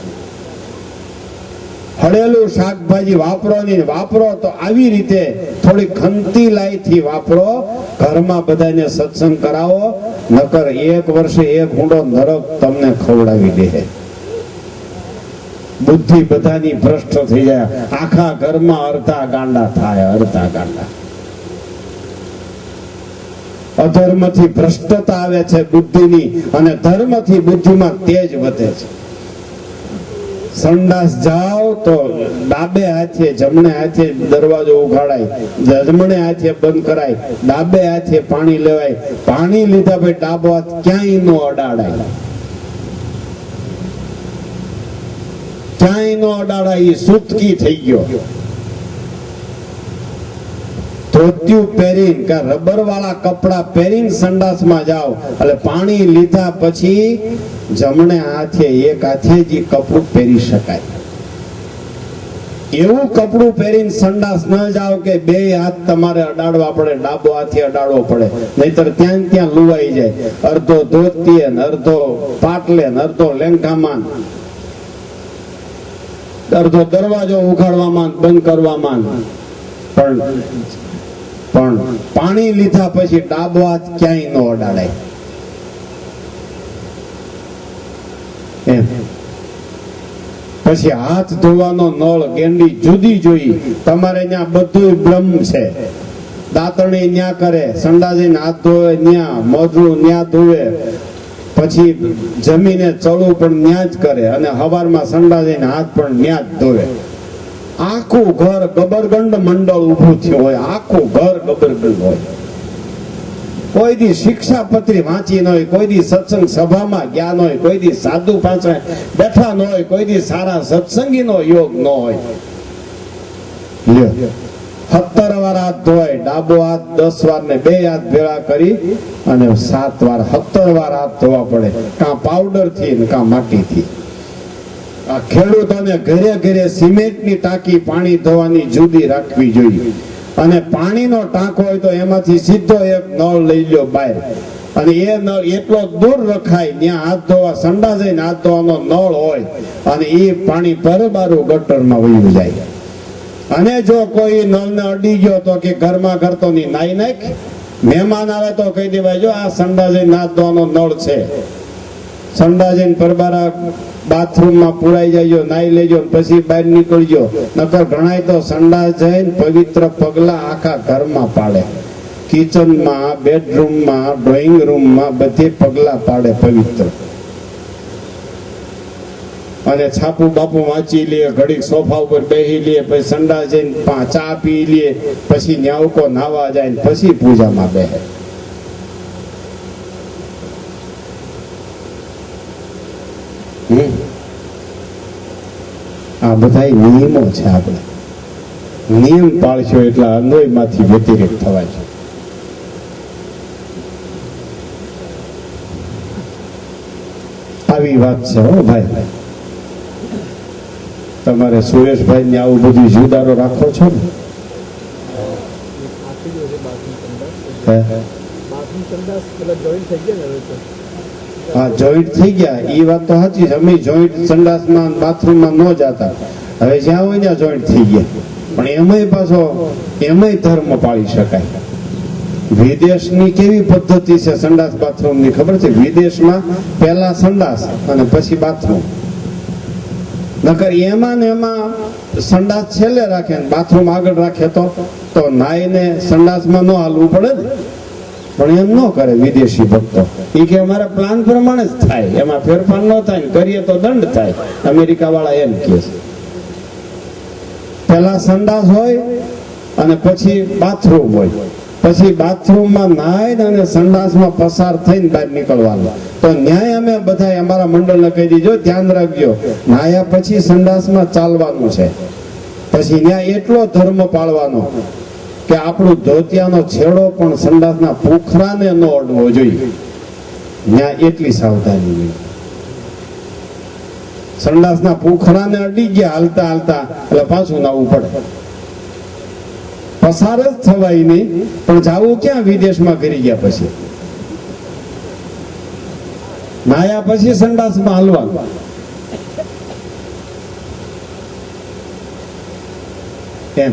હળેલું શાકભાજી વાપરો નહીં, વાપરો તો આવી રીતે થોડી ખંતી લાઈથી વાપરો. ઘરમાં બધાને સત્સંગ કરાવો, નકર એક વર્ષે એક ઊંડો નરક તમને ખવડાવી દે. બુદ્ધિ બધાની ભ્રષ્ટ થઈ જાય, આખા ઘરમાં અડધા ગાંડા થાય, અડધા ગાંડા. અધર્મથી ભ્રષ્ટતા આવે છે બુદ્ધિની, અને ધર્મથી બુદ્ધિમાં તેજ વધે છે. સંડાસ જાઓ તો ડાબે હાથે જમણે હાથે દરવાજો ઉઘાડાય, જમણે હાથે બંધ કરાય, ડાબે હાથે પાણી લેવાય. પાણી લીધા પછી ડાબો હાથ ક્યાંય નો અડાડાય, ક્યાંય નો અડાડાય. એ સુતકી થઈ ગયો. ધોતિયું પહેરીને કે રબર વાળા કપડા પહેરીને સંડાસમાં જાઓ એટલે પાણી લીધા પછી જમણે હાથે એક હાથે જ કપડું પહેરી શકાય. એવું કપડું પહેરીને સંડાસ ન જાઓ કે બે હાથ તમારે અડાડવા પડે, ડાબો હાથે અડાડવો પડે, નહીતર ત્યાં ત્યાં લુવાઈ જાય. અડધો ધોતીએ ને અડધો પાટલે ને અડધો લેંઘામાં, અડધો દરવાજો ઉઘાડવામાં બંધ કરવામાં. પણ પાણી લીધા પછી ડાબો હાથ ક્યાંય ન અડાડાય. એમ પછી હાથ ધોવાનો નળ ગેંડી જુદી જોઈ. તમારે ત્યાં બધું બ્રહ્મ છે, દાંતણી ન્યા કરે, સંડાસીને હાથ ધોવે ન્યા, મોઢું ન્યા ધોવે, પછી જમીને ચડવું પણ ન્યા જ કરે, અને હવારમાં સંડાસીને હાથ પણ ન્યા જ ધોવે. આખું ઘર ગબરગંડ મંડળ ઉભું થયું હોય, આખું ઘર ગબરગંડ હોય. કોઈ દી શિક્ષાપત્રી વાંચી ન હોય, કોઈ દી સત્સંગ સભામાં ગયા ન હોય, કોઈ દી સાધુ પાસે બેઠા ન હોય, કોઈ દી સારા સત્સંગીનો યોગ ન હોય. 17 વાર હાથ ધોવાય, ડાબો હાથ 10 વાર ને 2 હાથ ભેળા કરી અને 7 વાર 17 વાર હાથ ધોવા પડે, કાં પાવડર થી ને કાં માટી થી. આ ખેડૂતોને ઘરે ઘરે સિમેન્ટની ટાંકી પાણી ધોવાની જુદી રાખવી જોઈએ. અને પાણીનો ટાંકો હોય તો એમાંથી સીધો એક નળ લઈ લો બહાર, અને એ નળ એટલો દૂર રખાય ત્યાં હાથ ધોવા, સંડાસ જઈને હાથ ધોવાનો નળ હોય, અને એ પાણી પરબારું ગટરમાં વયું જાય. અને જો કોઈ નળને અડી ગયો તો કે ઘરમાં કરતો ની નાઈ નાખ. મહેમાન આવે તો કહી દેવાય, જો આ સંડાસ જઈને હાથ ધોવાનો નળ છે, સંડાસ જઈને પરબારા બાથરૂમમાં પુરાઈ જાય, નાઈ લેજો પછી બહાર નીકળજો. નકર ઘણાય તો સંડાસ જઈને પવિત્ર પગલા આખા ઘરમાં પાડે, કિચનમાં, બેડરૂમમાં, ડ્રોઈંગ રૂમમાં બધે પગલા પાડે પવિત્ર. અને છાપુ બાપુ વાંચી લે, ઘડીક સોફા ઉપર બેસી લે, પછી સંડાસ જઈને ચા પી લે, પછી ન્યાવકો નાવા જાય, પછી પૂજામાં બેસે. આ બધા નિયમો છે. આપણે નિયમ પાળશો એટલે અન્વયમાંથી વ્યતિરેક થવાય છે. આવી વાત છે. હો ભાઈ, તમારે સુરેશભાઈ ને આવું બધું જુદારો રાખો છો ને? થઈ ગયું છે બાથરૂમ સંડાસ હે? બાથરૂમ સંડાસ પેલા જોઈન્ટ થઈ ગયા ને હવે તો હા, જોઈન્ટ થઈ ગયા એ વાત તો સાચી છે. અમે જોઈન્ટ સંડાસમાં બાથરૂમમાં ન જતા, હવે જ્યાં હોય ત્યાં જોઈન્ટ થઈ ગયા. પણ એમાંય પાછો એમાંય ધર્મ પાળી શકાય. વિદેશની કેવી પદ્ધતિ છે સંડાસ બાથરૂમની ખબર છે? વિદેશમાં પહેલા સંડાસ અને પછી બાથરૂમ. નકર એમાં ને એમાં સંડાસ છેલ્લે રાખે ને બાથરૂમ આગળ રાખે તો નાઈને સંડાસમાં ન હાલવું પડે ને. પણ એમ ન કરે વિદેશી ભક્તો. એ કે અમારા પ્લાન પ્રમાણે જ થાય, એમાં ફેરફાર ન થાય ને કરીએ તો દંડ થાય. અમેરિકા વાળા એમ કે છે પેલા સંડાસ હોય અને પછી બાથરૂમ હોય, પછી બાથરૂમમાં નાય અને સંડાસમાં પસાર થઈને બહાર નીકળવાનું. તો ન્યાય અમે બધા અમારા મંડળને કહી દીધો, ધ્યાન રાખજો, નાયા પછી સંડાસમાં ચાલવાનું છે. પછી ન્યાય એટલો ધર્મ પાળવાનો કે આપણું ધોતિયાનો છેડો પણ સંડાસના પોખરાને ન અડવો જોઈએ. ન્યાય એટલી સાવધાની જોઈએ. સંડાસના પોખરાને અડી ગયા હાલતા હાલતા એટલે પાછું નાવું પડે. પસાર જ થવાય નહીં, પણ જાવું ક્યાં વિદેશમાં કરી ગયા પછી. નાયા પછી સંડાસમાં હાલવાનું. એમ.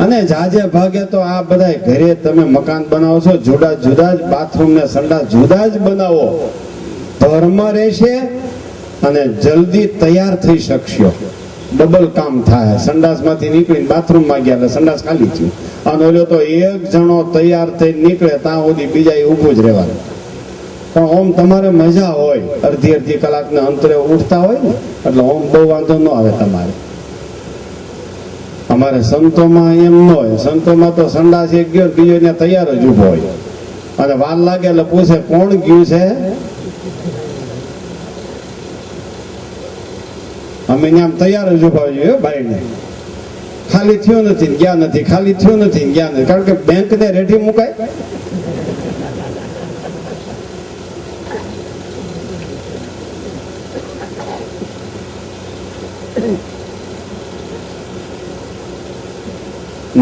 અને જાજે ભાગે તો આ બધા ઘરે તમે મકાન બનાવો છો, જુદા જુદા જ બાથરૂમ ને સંડાસ જુદા જ બનાવો. ધર્મ રહેશે અને જલ્દી તૈયાર થઈ શકશો. ડબલ કામ થાય. સંડાસ માંથી નીકળીને બાથરૂમ માં ગયા એટલે સંડાસ ખાલી થયું. અને ઓલો તો એક જણો તૈયાર થઈ નીકળે ત્યાં સુધી બીજા ઊભું જ રહેવાનું. પણ ઓમ તમારે મજા હોય, અડધી અડધી કલાકના અંતરે ઉઠતા હોય ને એટલે ઓમ બહુ વાંધો ન આવે તમારે. અમારે સંતોમાં એમ ન હોય. સંતોમાં તો સંડાસ એક ગયો બીજો ત્યાં તૈયાર જ ઉભો હોય અને વાર લાગે એટલે પૂછે કોણ ગયું છે. અમે ત્યાં તૈયાર જ ઉભા જોઈએ ભાઈ ને. ખાલી થયો નથી ગયા નથી, ખાલી થયો નથી ગયા નથી. કારણ કે બેંક ને રેઠી મુકાય.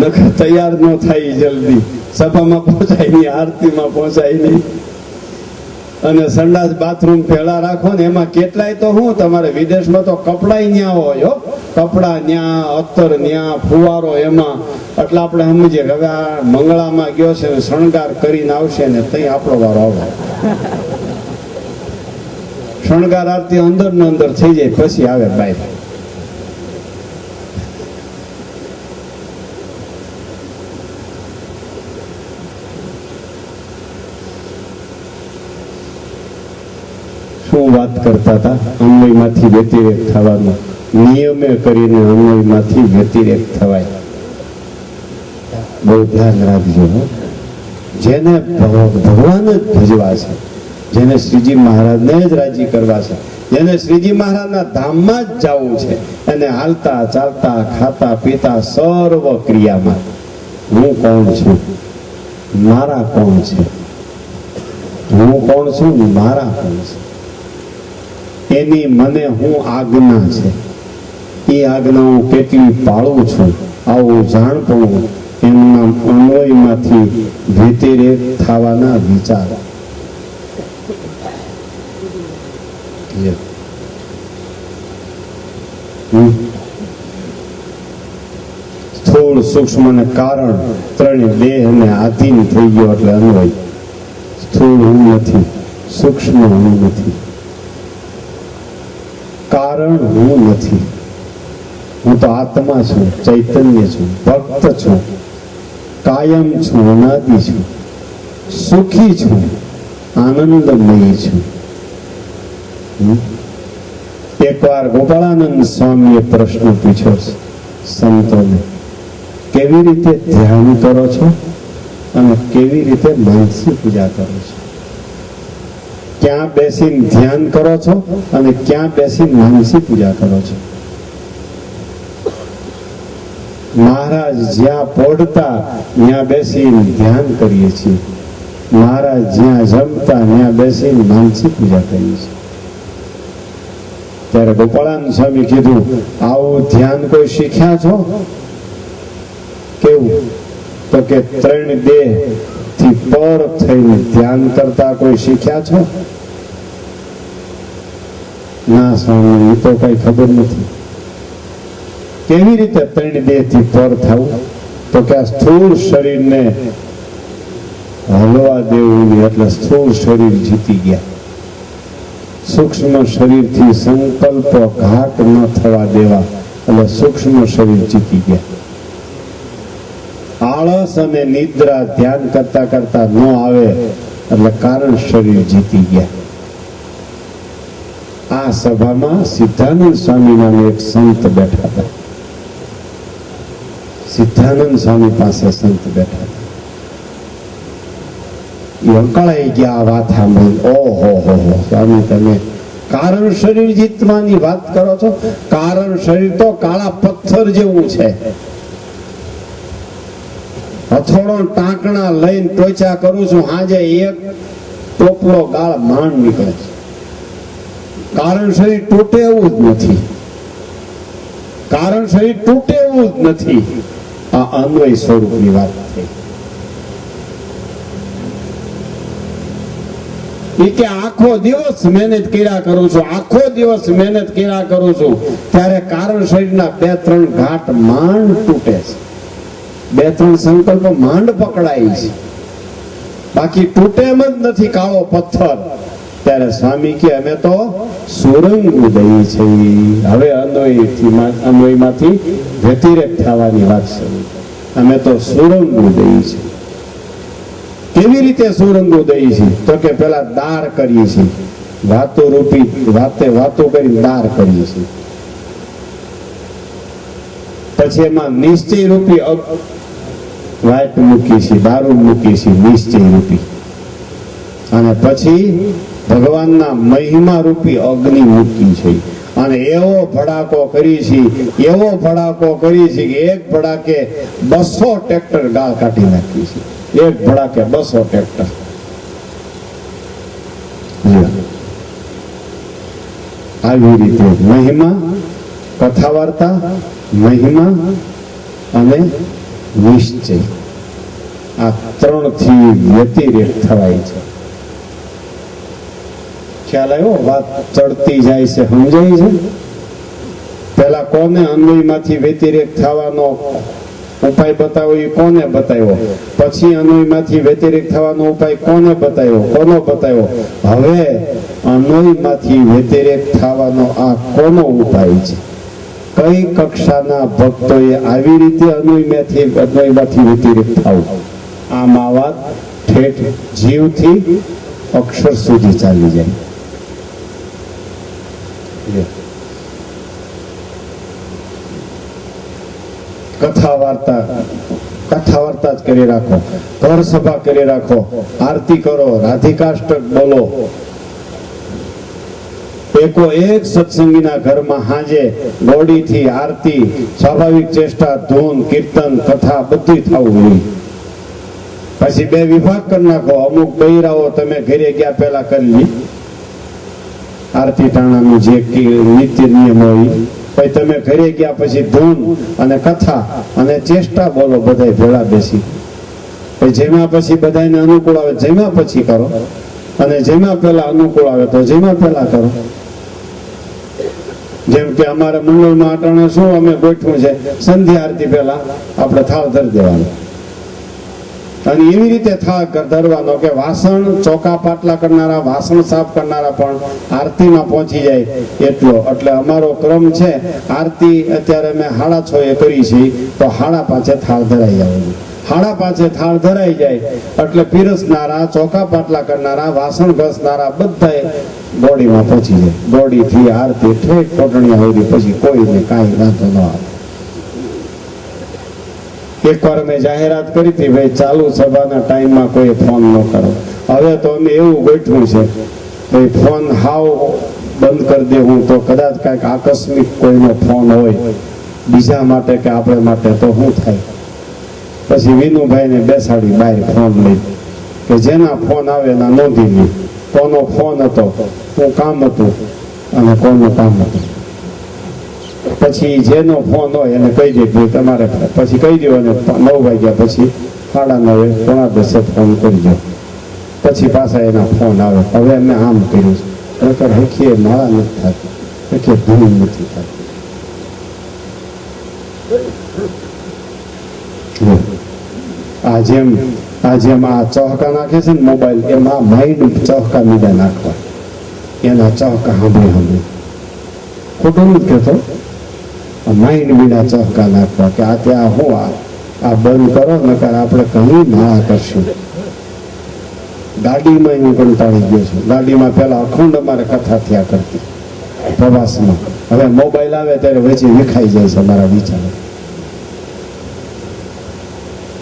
નખર તૈયાર ન થાય જલ્દી. સભામાં પહોંચાય નહીં, આરતીમાં પહોંચાય નહીં. અને સંડાસ બાથરૂમ ભેળા રાખો ને એમાં કેટલાય તો હું તમારે વિદેશમાં તો કપડાય ન્યા હોય. કપડા ન્યા, અત્તર ન્યા, ફુવારો એમાં. એટલે આપણે સમજીએ કે હવે આ મંગળામાં ગયો છે શણગાર કરીને આવશે ને તઈ આપણો વારો આવે. શણગાર આરતી અંદર ને અંદર થઈ જાય પછી આવે બહાર. શું વાત કરતા હતા? અન્વયમાંથી વ્યતિરેક થવાનું. નિયમે કરીને અન્વયમાંથી વ્યતિરેક થવાય. બહુ ધ્યાન રાખજો. જેને ભગવાન જ ભજવા છે, જેને શ્રીજી મહારાજને જ રાજી કરવા છે, જેને શ્રીજી મહારાજના ધામમાં જ જવું છે, એને હાલતા ચાલતા ખાતા પીતા સર્વ ક્રિયામાં હું કોણ છું, મારા કોણ છે, હું કોણ છું, મારા કોણ છે, એની મને હું આજ્ઞા છે, એ આજ્ઞા હું કેટલી પાળું છું, આવું જાણપણું એમના અન્વયમાંથી વ્યતિરેક થવાના વિચાર. સ્થૂળ સૂક્ષ્મ અને કારણ ત્રણે દેહ ને આધીન થઈ ગયો એટલે અન્વય. સ્થૂળ હું નથી, સૂક્ષ્મ હું નથી, કારણ હું નથી. હું તો આત્મા છું, ચૈતન્ય છું, ભક્ત છું, કાયમ છું, અનાદિ છું, સુખી છું, આનંદમયી છું. એકવાર ગોપાળાનંદ સ્વામીએ પ્રશ્ન પૂછ્યો સંતોને, કેવી રીતે ધ્યાન કરો છો અને કેવી રીતે માનસી પૂજા કરો છો? ક્યાં બેસીને ધ્યાન કરો છો અને ક્યાં બેસીને માનસી પૂજા કરો છો? મહારાજ જ્યાં પોઢતા ત્યાં બેસીને ધ્યાન કરીએ છીએ, મહારાજ જ્યાં જમતા ત્યાં બેસીને માનસી પૂજા કરીએ છીએ. ત્યારે ગોપાળાનંદ સ્વામી કીધું, આવું ધ્યાન કોઈ શીખ્યા છો? કેવું? તો કે ત્રણ દેહ થી પર થઈને ધ્યાન કરતા કોઈ શીખ્યા છો? ના સ્વામી, એ તો કઈ ખબર નથી. કેવી રીતે ત્રણ દેહ થી પર થવું? તો કે આ સ્થૂળ શરીરને હલવા દેવું નહીં, એટલે સ્થૂળ શરીર જીતી ગયા. સૂક્ષ્મ શરીરથી સંકલ્પ ઘાટ ન થવા દેવા, એટલે સૂક્ષ્મ શરીર જીતી ગયા. આળસ અને નિદ્રા ધ્યાન કરતા કરતા ન આવે, એટલે કારણ શરીર જીતી ગયા. આ સભામાં સિદ્ધાનંદ સ્વામી નામે એક સંત બેઠા હતા. સિદ્ધાનંદ સ્વામી પાસે સંત બેઠા હતા. એ અંકળાઈ ગયા આ વાત સાંભળી. ઓહો હો સ્વામી, તમે કારણ શરીર જીતવાની વાત કરો છો? કારણ શરીર તો કાળા પથ્થર જેવું છે. હથોડો ટાંકણા લઈને ટોચા કરું છું, હાજે એક ટોપલો ગાળ માંડ નીકળે છે. કારણ શરીર તૂટે એવું જ નથી. કારણ શરીર તૂટે એવું જ નથી. આ અન્વય સ્વરૂપની વાત થઈ. એ કે આખો દિવસ મહેનત કર્યા કરું છું, આખો દિવસ મહેનત કર્યા કરું છું, ત્યારે કારણ શરીરના 2-3 ઘાટ માંડ તૂટે છે. 2-3 સંકલ્પ માંડ પકડાય છે, બાકી તૂટે એમ જ નથી કાળો પથ્થર. ત્યારે સ્વામી કે અમે તો સુરંગ ઉદય છે. હવે અન્વયમાંથી વ્યતિરેક થવાની વાત શરૂ. અમે તો સુરંગ ઉદય છે. કેવી રીતે સુરંગ ઉદય છે? તો કે પેલા દાર કરીએ છીએ, વાતો રૂપી વાતો કરી દાર કરીએ છીએ. પછી એમાં નિશ્ચય રૂપી વાટ મૂકી છે, દારૂ મૂકી છે નિશ્ચય રૂપી. અને પછી ભગવાનના મહિમા રૂપી અગ્નિ મૂકી છે. અને એવો ભડાકો કરી છે, એવો ભડાકો કરી છે કે એક ભડાકે 200 ટ્રેક્ટર ગાળ કાઢી નાખી છે. એક ભડાકે 200 ટ્રેક્ટર. આવી રીતે મહિમા, કથા વાર્તા, મહિમા અને નિશ્ચય, આ 3 થી વ્યતિરેક થવાય છે. ખ્યાલ આવ્યો? વાત ચડતી જાય છે, સમજાય છે? પેલા કોને અન્વયમાંથી વ્યતિરેક થવાનો ઉપાય બતાવ્યો? એ કોને બતાવ્યો? પછી અન્વયમાંથી વ્યતિરેક થવાનો ઉપાય કોને બતાવ્યો? કોનો બતાવ્યો? હવે અન્વયમાંથી વ્યતિરેક થવાનો આ કોનો ઉપાય છે? કઈ કક્ષાના ભક્તોએ આવી રીતે અન્વયમાંથી વ્યતિરેક થવું? આમાં વાત ઠેઠ જીવથી અક્ષર સુધી ચાલી જાય. કથા વાર્તા જ કરી રાખો, ઘર સભા કરી રાખો, આરતી કરો, રાધિકાષ્ટક બોલો. એકો એક સત્સંગીના ઘરમાં હાજે ગોડીથી આરતી, સ્વાભાવિક ચેષ્ટા, ધૂન, કીર્તન, કથા બધું થવું જોઈએ. પછી 2 વિભાગ કરી નાખો. અમુક બૈરાઓ તમે ઘરે ગયા પેલા કરી લી આરતી ટાણાનું જે નિત્ય નિયમ હોય. પછી તમે ઘરે ગયા પછી ધૂન અને કથા અને ચેષ્ટા બોલો, બધા ભેળા બેસી. પછી જેમાં પછી બધાને અનુકૂળ આવે જેમાં પછી કરો, અને જેમાં પેલા અનુકૂળ આવે તો જેમાં પેલા કરો. જેમ કે અમારા મંડળમાં અટાણે શું અમે ગોઠવું છે, સંધ્યા આરતી પહેલા આપણે થાળ ધરી દેવાનો. અને એવી રીતે થાળ ધરવાનો કે વાસણ ચોકા પાટલા કરનારા, વાસણ સાફ કરનારા પણ આરતીમાં પહોંચી જાય એટલો. એટલે અમારો ક્રમ છે, આરતી અત્યારે અમે 6:30 કરી છે, તો 5:30 થાળ ધરાઈ જવાનું. 5:30 થાળ ધરાઈ જાય એટલે પીરસનારા, ચોકા પાટલા કરનારા, વાસણ ઘસનારા બધા બોડીમાં પહોંચી જાય. બોડીથી આરતી ઠેઠ કોટણીયા સુધી, પછી કોઈને કાંઈ વાંધો ન આવે. એકવાર અમે જાહેરાત કરી હતી, ભાઈ ચાલુ સભાના ટાઈમમાં કોઈ ફોન ન કરો. હવે તો અમે એવું ગોઠવું છે, ભાઈ ફોન હાવ બંધ કરી દેવું, તો કદાચ કાંઈક આકસ્મિક કોઈનો ફોન હોય બીજા માટે કે આપણે માટે, તો શું થાય? પછી વિનુભાઈને બેસાડી બહાર ફોન લઈ, કે જેના ફોન આવે એના નોંધી લે, કોનો ફોન હતો, શું કામ હતું અને કોનું કામ હતું. પછી જેનો ફોન હોય એને કહી દે કે તમારે પછી કહી દો અને 9 વાગ્યા પછી 9:30 9:45 ફોન કરજો. પછી પાછા એના ફોન આવે, હવે અમે આમ કર્યું છે, ખરેખર હખીએ માળા નથી થતી, હખીએ ધૂળ નથી થતી. આ જેમ આ ચોહકા નાખે છે ને મોબાઈલ, એમાં માઇન્ડ ચોહકા મીડા નાખવા, એના ચોહકા સાંભળી ખોટું નથી કહેતો, માઇન્ડ મીડા ચોહકા નાખવા કે આ ત્યાં હું આ બંધ કરો, નકર આપણે ઘણી માળા કરશું. ગાડીમાં હું કંટાળી ગયો છું. ગાડીમાં પેલા અખંડ અમારે કથા થયા કરતી પ્રવાસમાં, હવે મોબાઈલ આવે ત્યારે વચ્ચે વિખાઈ જાય છે મારા વિચારો.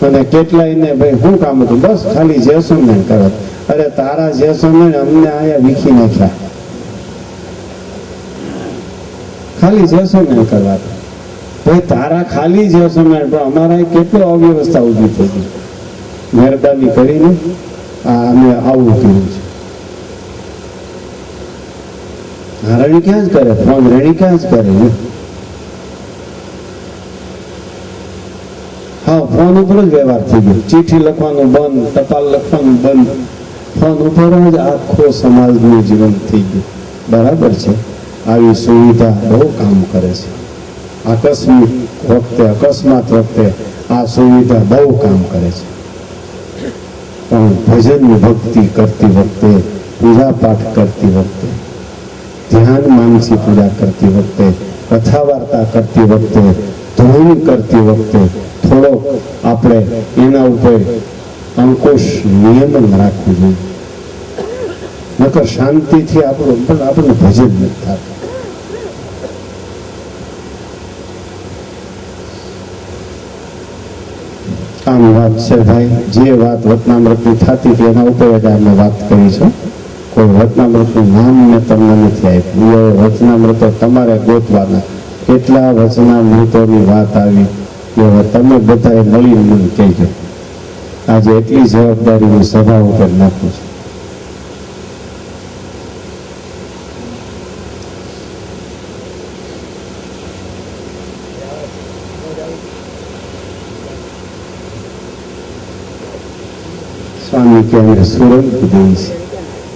અને કેટલાય ને ભાઈ શું કામ હતું, બસ ખાલી જેસુને કરો. અરે તારા જેસુને અમને આયા વીખી નાખ્યા, ખાલી જેસુને કરવા. ભાઈ તારા ખાલી જેસુને પણ અમારા કેટલો અવ્યવસ્થા ઊભી થઈ ગઈ. મહેરબાની કરીને અમે આવું કર્યું છે. રણી ક્યાં જ કરે ફોન, રણી ક્યાં જ કરે. હા, ફોન ઉપર જ વ્યવહાર થઈ ગયો. ચિઠ્ઠી લખવાનું બંધ, ટપાલ લખવાનું બંધ, ફોન ઉપર જ આખો સમાજનું જીવન થઈ ગયું. બરાબર છે, આવી સુવિધા બહુ કામ કરે છે. અકસ્માત વખતે આ સુવિધા બહુ કામ કરે છે. પણ ભજન ભક્તિ કરતી વખતે, પૂજા પાઠ કરતી વખતે, ધ્યાન માનસી પૂજા કરતી વખતે, કથા વાર્તા કરતી વખતે, ધૂન કરતી વખતે થોડોક આપણે એના ઉપર અંકુશ નિયમન રાખવું જોઈએ. નકર શાંતિથી આપણું ભજન નથી થતું. આમ વાત છે ભાઈ, જે વાત વચનામૃતની થતી હતી એના ઉપર જ આપણે વાત કરી છે. કોઈ વચનામૃતનું નામ મેં તમને નથી આપ્યું. એ વચનામૃતો તમારે ગોતવાના. કેટલા વચનામૃતોની વાત આવી એ હવે તમે બધાએ મળીને મને કહેજો. આજે એટલી જવાબદારીની સભા ઉપર નાખું છું. સ્વામી કે અમે સુરંગ કૂદી છે,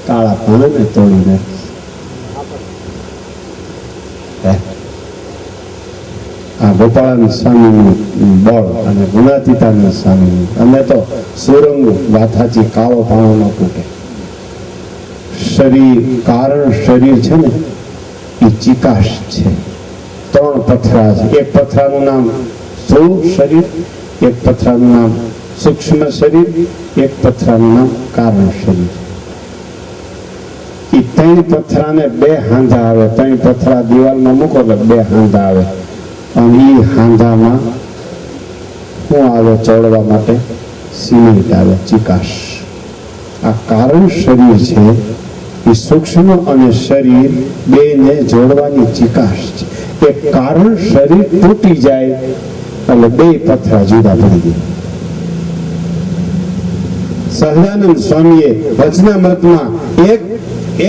કાળા પાણાને તોડી નાખી. આ ગોપાળાનંદ સ્વામીનું બળ અને ગુણાતીતાનંદ સ્વામીનું, અમે તો સુરંગ વાથાચી કાળો પાણો ન તૂટે. શરીર, કારણ શરીર છે ને એ ચિકાશ છે. 3 પથરા છે. એક પથરાનું નામ સ્થૂળ શરીર, એક પથરાનું નામ સૂક્ષ્મ શરીર, એક પથરાનું નામ કારણ શરીર. એ 3 પથરાને 2 હાંધા આવે. 3 પથરા દિવાલમાં મૂકો એટલે 2 હાંધા આવે. અને એ હાંધામાં શું આવે ચોડવા માટે? સિમેન્ટ આવે, ચિકાશ. આ કારણ શરીર છે એ સૂક્ષ્મ અને શરીર બેને જોડવાની ચિકાશ છે. એ કારણ શરીર તૂટી જાય એટલે 2 પથરા જુદા પડી ગયા. સહજાનંદ સ્વામીએ વચનામૃતમાં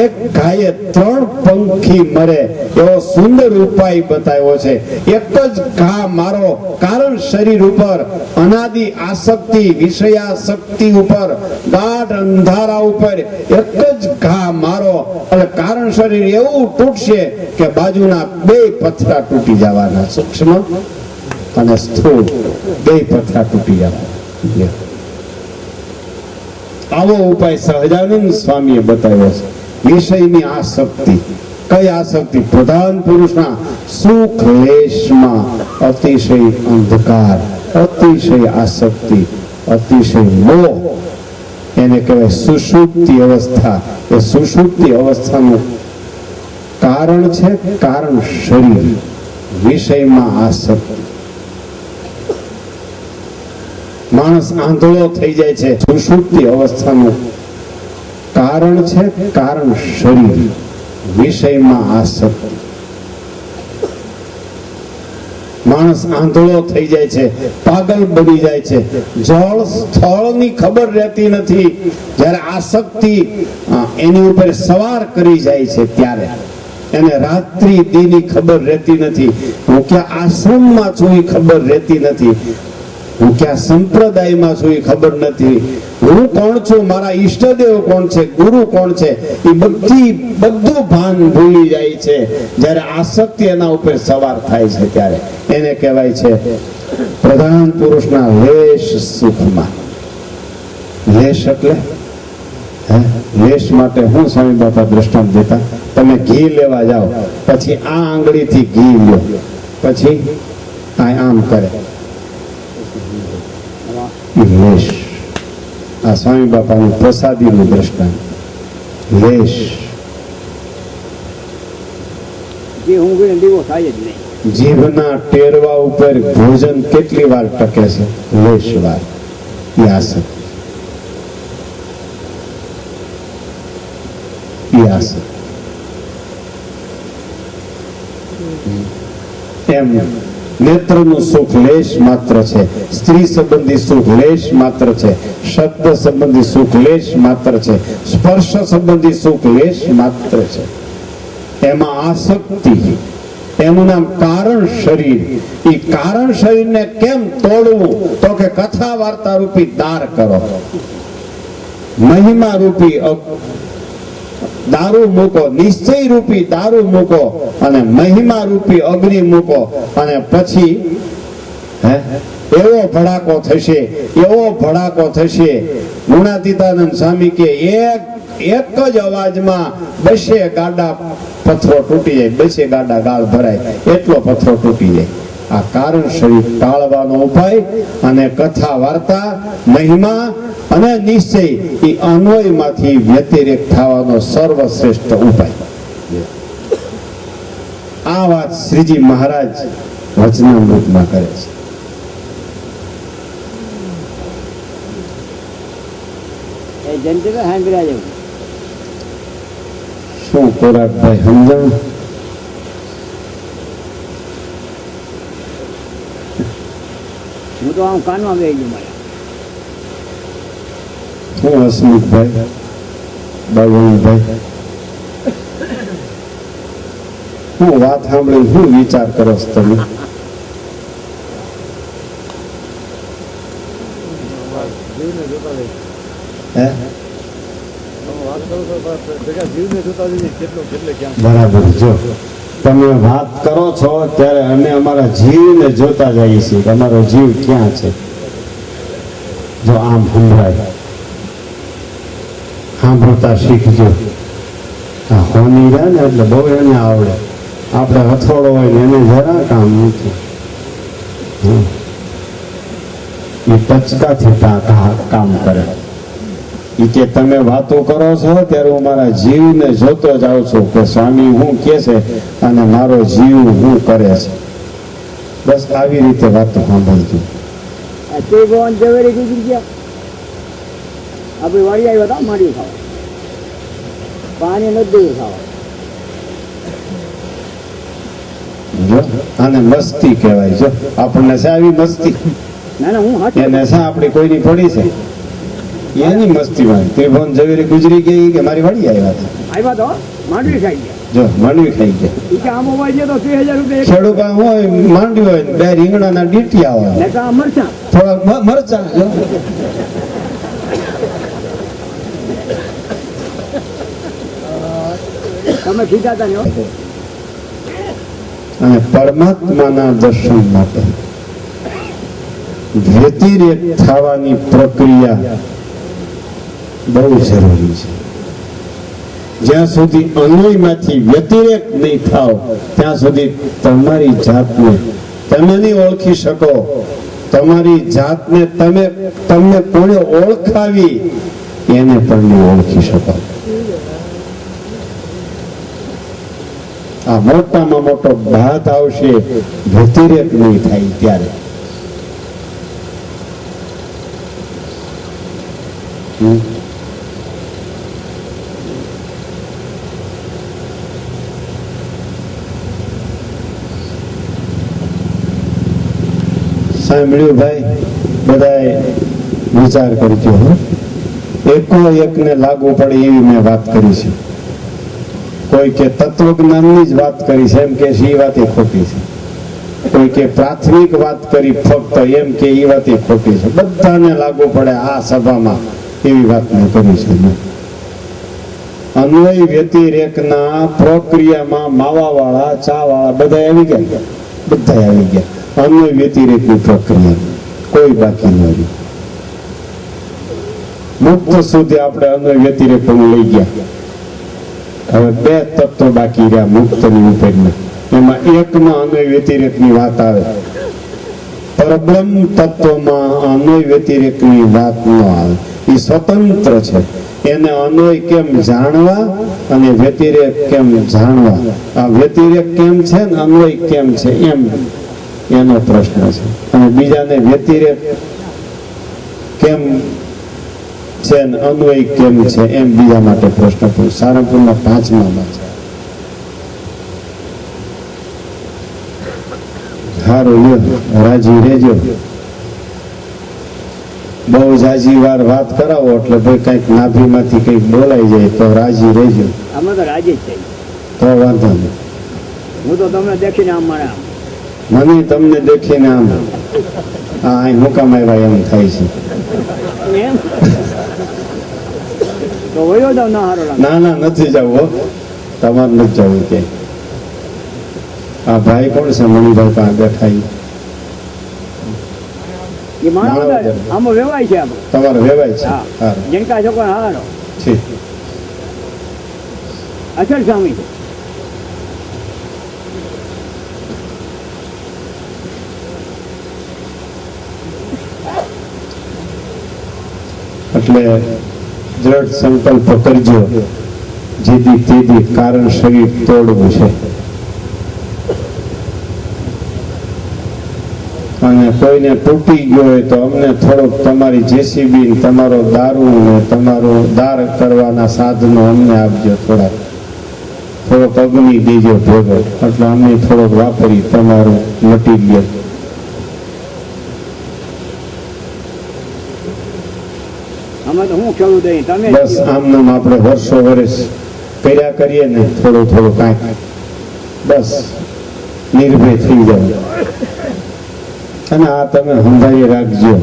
એક ગાયે 3 પંખી મરે એવો સુંદર ઉપાય બતાવ્યો છે. એક જ ઘા મારો કારણ શરીર ઉપર, અનાદિ આસક્તિ, વિષયાસક્તિ ઉપર, ગાઢ અંધારા ઉપર એક જ ઘા મારો એટલે કારણ શરીર એવું તૂટશે કે બાજુના 2 પથરા તૂટી જવાના. સૂક્ષ્મ અને સ્થૂળ 2 પથરા તૂટી જવાના. આવો ઉપાય સહજાનંદ સ્વામીએ બતાવ્યો છે. વિષયની આસક્તિ, કઈ આસક્તિ? પ્રધાન પુરુષના સુખ લેશમાં અતિશય અંધકાર, અતિશય આસક્તિ, અતિશય મોહ, એને કહેવાય સુષુપ્તિ અવસ્થા. એ સુષુપ્તિ અવસ્થાનું કારણ છે કારણ શરીર, વિષયમાં આસક્તિ. માણસ આંધળો થઈ જાય છે. સુષુપ્તિ અવસ્થાનું કારણ છે કારણ શરીર, વિષયમાં આસક્તિ. માણસ આંધળો થઈ જાય છે, પાગલ બની જાય છે. જળ સ્થળની ખબર રહેતી નથી. જ્યારે આસક્તિ એની ઉપર સવાર કરી જાય છે ત્યારે એને રાત્રિ દીની ખબર રહેતી નથી. હું ક્યાં આશ્રમમાં છું એ ખબર રહેતી નથી. હું ક્યાં સંપ્રદાયમાં છું એ ખબર નથી. હું કોણ છું, મારા ઈષ્ટદેવ કોણ છે, ગુરુ કોણ છે, એ બધું ભાન ભૂલી જાય છે. જ્યારે આસક્તિ એના ઉપર સવાર થાય છે ત્યારે એને કહેવાય છે પ્રધાન પુરુષના લેશ સુખમાં. લેશ એટલે લેશ માટે હું સ્વામી બાપા દ્રષ્ટાંત દેતા, તમે ઘી લેવા જાઓ, પછી આ આંગળીથી ઘી લ્યો, પછી આમ કરે, લેશ. આ સ્વામી બાપાનું પ્રસાદીનું દ્રષ્ટાંત. લેશ જીભના ટેરવા ઉપર ભોજન કેટલી વાર ટકે છે? લેશ વાર. એમ નેત્રનું સુખ લેશ માત્ર છે, સ્ત્રી સંબંધી સુખ લેશ માત્ર છે, શબ્દ સંબંધી સુખ લેશ માત્ર છે, સ્પર્શ સંબંધી સુખ લેશ માત્ર છે. એમાં આસક્તિ, એનું નામ કારણ શરીર. એ કારણ શરીરને કેમ તોડવું? તો કે કથા વાર્તા રૂપી દાર કરો, મહિમા રૂપી દારૂ મૂકો, નિશ્ચય રૂપી દારૂ મૂકો અને મહિમા રૂપી અગ્નિ મૂકો, અને પછી એવો ભડાકો થશે, એવો ભડાકો થશે. ગુણાતીતાનંદ સ્વામી કે એક જ અવાજમાં 200 ગાડા પથ્થરો તૂટી જાય, 200 ગાડા ગાળ ભરાય એટલો પથ્થરો તૂટી જાય. આ કારણ શરીર ટાળવાનો ઉપાય અને કથા વાર્તા, મહિમા અને નિશ્ચય એ અન્વયમાંથી વ્યતિરેક થવાનો સર્વશ્રેષ્ઠ ઉપાય. આ વાત શ્રીજી મહારાજ વચનામૃતમાં કરે છે. શું કોરાકભાઈ સમજાવું? હું તો આમ કાનમાં ગઈ ગયું મારે. શું હસમુખભાઈ, બાબુભાઈ, હું વાત સાંભળી શું વિચાર કરો છો તમે? જીવને જોતા જઈએ. હે વાત કરો છો ભેગા જીવને જોતા જઈએ કેટલે ક્યાં. બરાબર. જો તમે વાત કરો છો ત્યારે અમે અમારા જીવને જોતા જઈએ છીએ કે અમારો જીવ ક્યાં છે. જો આમ સંભળાય, સાંભળતા શીખજો. આ હોની રહ્યા ને એટલે બહુ એને આવડે. આપણે હથોડો હોય ને એને જરા કામ નથી. એ ટચકાથી કામ કરે. એ કે તમે વાતો કરો છો ત્યારે હું મારા જીવને જોતો જાઉં છું કે સ્વામી હું કે છે અને મારો જીવ હું કરે છે. બસ આવી રીતે વાતો સાંભળજો. તે ભવન ઝવેરી ગુજરી ગયા. આપણે વાડી આવ્યા હતા મારી ખાવા, પાણી નથી દેવું ખાવા. જો આને મસ્તી કહેવાય. જો આપણને છે આવી મસ્તી? ના ના, હું એને છે આપણી કોઈની પડી છે એની મસ્તીમાં ત્રિભુવન ઝવેરી ગુજરી ગઈ કે મારી વાડી આવ્યા હતા. આવ્યા તો માંડવી ખાઈ ગયા. જો માંડવી ખાઈ ગયા. ઈ કે આમ હોય છે તો 3000 રૂપિયા ખેડૂપા હોય, માંડવી હોય, બે રીંગણાના ડીટિયા હોય, ને કા મરચા થોડા મરચા. તમે કીધા હતા ને. અને પરમાત્માના દર્શન માટે વ્યતિરેક થવાની પ્રક્રિયા બહુ જરૂરી છે. જ્યાં સુધી અન્વયમાંથી વ્યતિરેક નહીં થાવ ત્યાં સુધી તમારી જાતને તમે નહીં ઓળખી શકો. તમારી જાતને તમને કોણે ઓળખાવી એને પણ નહીં ઓળખી શકો. આ મોટામાં મોટો ભાત આવશે વ્યતિરેક નહીં થાય ત્યારે. સાંભળ્યું ભાઈ? બધાએ વિચાર કરજો. એકો એકને લાગુ પડે એવી મેં વાત કરી છે. કોઈ કે તત્વજ્ઞાનની જ વાત કરી છે એમ કે છે, એ વાત એ ખોટી છે. કોઈ કે પ્રાથમિક વાત કરી ફક્ત એમ કે એ વાત એ ખોટી છે. બધાને લાગુ પડે આ સભામાં એવી વાત મેં કરી છે. અન્વય વ્યતિરેકના પ્રક્રિયામાં માવાવાળા ચા વાળા બધા આવી ગયા, બધા આવી ગયા. અન્વય વ્યતિરેકની પ્રક્રિયા કોઈ બાકી ન રહ્યું. મુક્ત સુધી આપણે અન્વય વ્યતિરેક લઈ ગયા. હવે બે તત્વો બાકી રહ્યા મુક્તની ઉપરના. એમાં એકમાં અન્વય વ્યતિરેકની વાત આવે, પરબ્રહ્મ તત્વમાં અન્વય વ્યતિરેકની વાત ન આવે. એ સ્વતંત્ર છે. એને અન્વય કેમ જાણવા અને વ્યતિરેક કેમ જાણવા, આ વ્યતિરેક કેમ છે ને અન્વય કેમ છે એમ એનો પ્રશ્ન છે. અને બીજાને વ્યતિરેક કેમ છે ને અન્વય કેમ છે એમ બીજા માટે પ્રશ્ન પૂછે. સારંગપુરના 5માં છે. સારું લ્યો, રાજી રહેજો. બહુ જાજી વાર વાત કરાવો એટલે ભાઈ કઈક નાભીમાંથી કઈક બોલાઈ જાય તો રાજી રહેજો. અમે તો રાજી જ છીએ. તો વાંધો નહીં. હું તો તમને દેખીને આમ મારા મને તમને દેખીને આમ આ અહીં હુકામ આવ્યા એમ થાય છે. એમ તો વયો જાવ ના હારો લાગે. ના ના નથી જવું હો, તમારે નથી જવું કે. આ ભાઈ કોણ છે? મણિભાઈ પાસે બેઠા ઈ. એ માણસ આમાં વેવાય છે. આપણે તમારે વેવાય છે? હા. સારું. જીણકા છોકરા હારો ઠીક. અસર સ્વામી છે. એટલે દ્રઢ સંકલ્પ કરજો, જેથી તેદી કારણ શરીર તોડવું છે. અને કોઈને તૂટી ગયો હોય તો અમને થોડોક તમારી જેસીબી, તમારો દારૂ ને તમારો દાર કરવાના સાધનો અમને આપજો. થોડોક અગ્નિ દેજો ભેગો, એટલે અમે થોડોક વાપરી તમારું મટીરિયલ. અમે તો હું ખેડૂત અહીં, તમે બસ આમનામ આપણે વર્ષો વર્ષ કર્યા કરીએ ને થોડું કાંઈક, બસ નિર્ભય થઈ જાય. અને આ તમે સંભાળી રાખજો.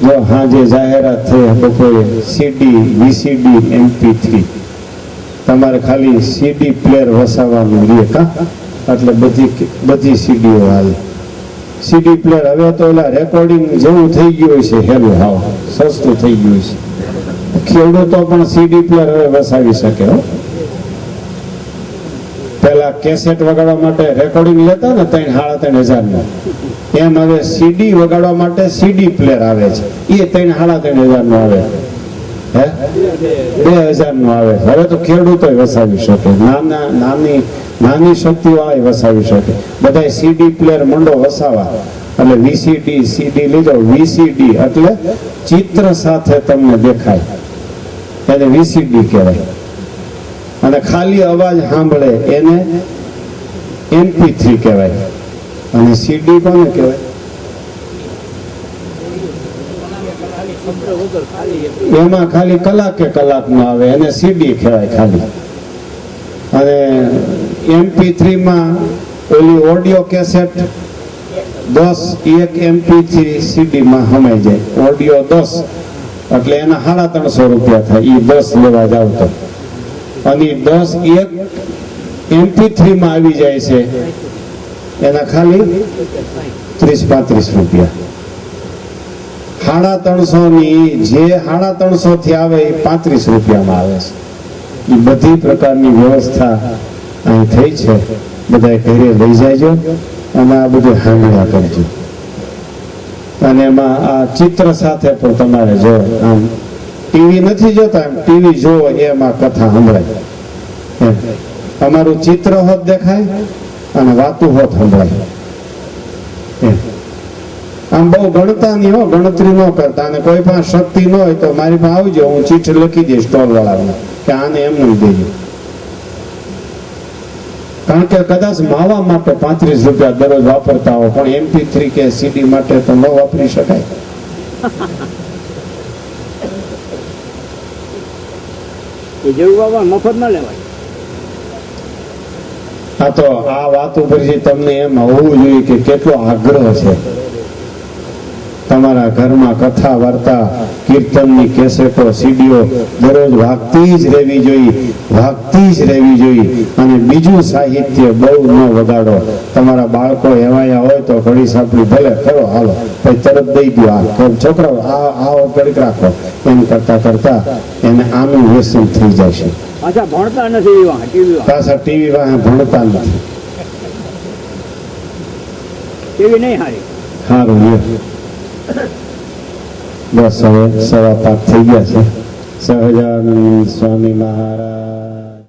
જો હાજે જાહેરાત થઈ બપોરે CD, VCD, MP3, તમારે ખાલી CD પ્લેયર વસાવવાનું રહે કા, એટલે બધી સીડીઓ હાલે. CD પ્લેયર હવે તો ઓલા રેકોર્ડિંગ જેવું થઈ ગયું છે. હેલું હાવ સસ્તું થઈ ગયું છે. ખેડૂતો પણ CD પ્લેયર હવે વસાવી શકે. હો, પેલા કેસેટ વગાડવા માટે રેકોર્ડિંગ લેતા ને 3,500 નું, એમ હવે CD વગાડવા માટે CD પ્લેયર આવે છે. એ 3,500 નું આવે, હે 2,000 નું આવે. હવે તો ખેડૂતો વસાવી શકે, નાની શક્તિ વાળા વસાવી શકે. બધા CD પ્લેયર મંડો વસાવા. એટલે VCD CD લીધો. VCD એટલે ચિત્ર સાથે તમને દેખાય, એને VCD કહેવાય. અને ખાલી અવાજ સાંભળે એને MP3 કહેવાય. અને CD કોને કહેવાય? એમાં ખાલી કલાકનો આવે, એને CD કહેવાય ખાલી. અને MP3 માં ઓલી ઓડિયો કેસેટ 10, એક MP3 CD માં સમાઈ જાય. ઓડિયો 10 એટલે એના 350 રૂપિયા થાય. એ 10 લેવા જાવ તો, અને 10 એક MP3 માં આવી જાય છે, એના ખાલી 30-35 રૂપિયા. 350 ની જે 350 થી આવે એ 35 રૂપિયામાં આવે છે. એ બધી પ્રકારની વ્યવસ્થા અહીં થઈ છે. બધા ઘરે લઈ જાયજો અને આ બધું હાંગળ્યા કરજો. અને એમાં આ ચિત્ર સાથે પણ તમારે જો, આમ ટીવી નથી જોતા, એમ ટીવી જોવો એમાં કથા સંભળાય. અમારું ચિત્ર હોત દેખાય અને વાતું હોત સંભળાય. આમ બહુ ગણતા નહીં હો, ગણતરી ન કરતા. અને કોઈ પણ શક્તિ ન હોય તો મારી પાસે આવજો, હું ચિઠ્ઠી લખી દઈશ સ્ટોલ વાળાને કે આને એમને દેજો. કારણ કે કદાચ માવા માટે 35 રૂપિયા દરરોજ વાપરતા હો, પણ MP3 કે CD માટે તો ન વાપરી શકાય. એ જરૂર બાબા મફત ન લેવાય. આ તો આ વાત ઉપરથી તમને એમ હોવું જોઈએ કે કેટલો આગ્રહ છે. તમારા ઘરમાં કથા વાર્તા કીર્તનની કેસેટો સીડીઓ દરરોજ વાગતી જ રહેવી જોઈએ, વાગતી જ રહેવી જોઈએ. અને બીજું સાહિત્ય બહુ ન વગાડો. તમારા બાળકો એવાયા હોય તો ઘડી સાંભળી ભલે કરો, હાલો પછી તરત દઈ દો. આ છોકરાઓ આ ઘડીક રાખો, એમ કરતા કરતા એને આનું વ્યસન થઈ જશે. પાછા ભણતા નથી એવા ટીવી પાછા ટીવી વાહે ભણતા નથી. ટીવી નહીં હારી. સારું બસ હવે 5:15 થઈ ગયા છે. સહજાનંદ સ્વામી મહારાજ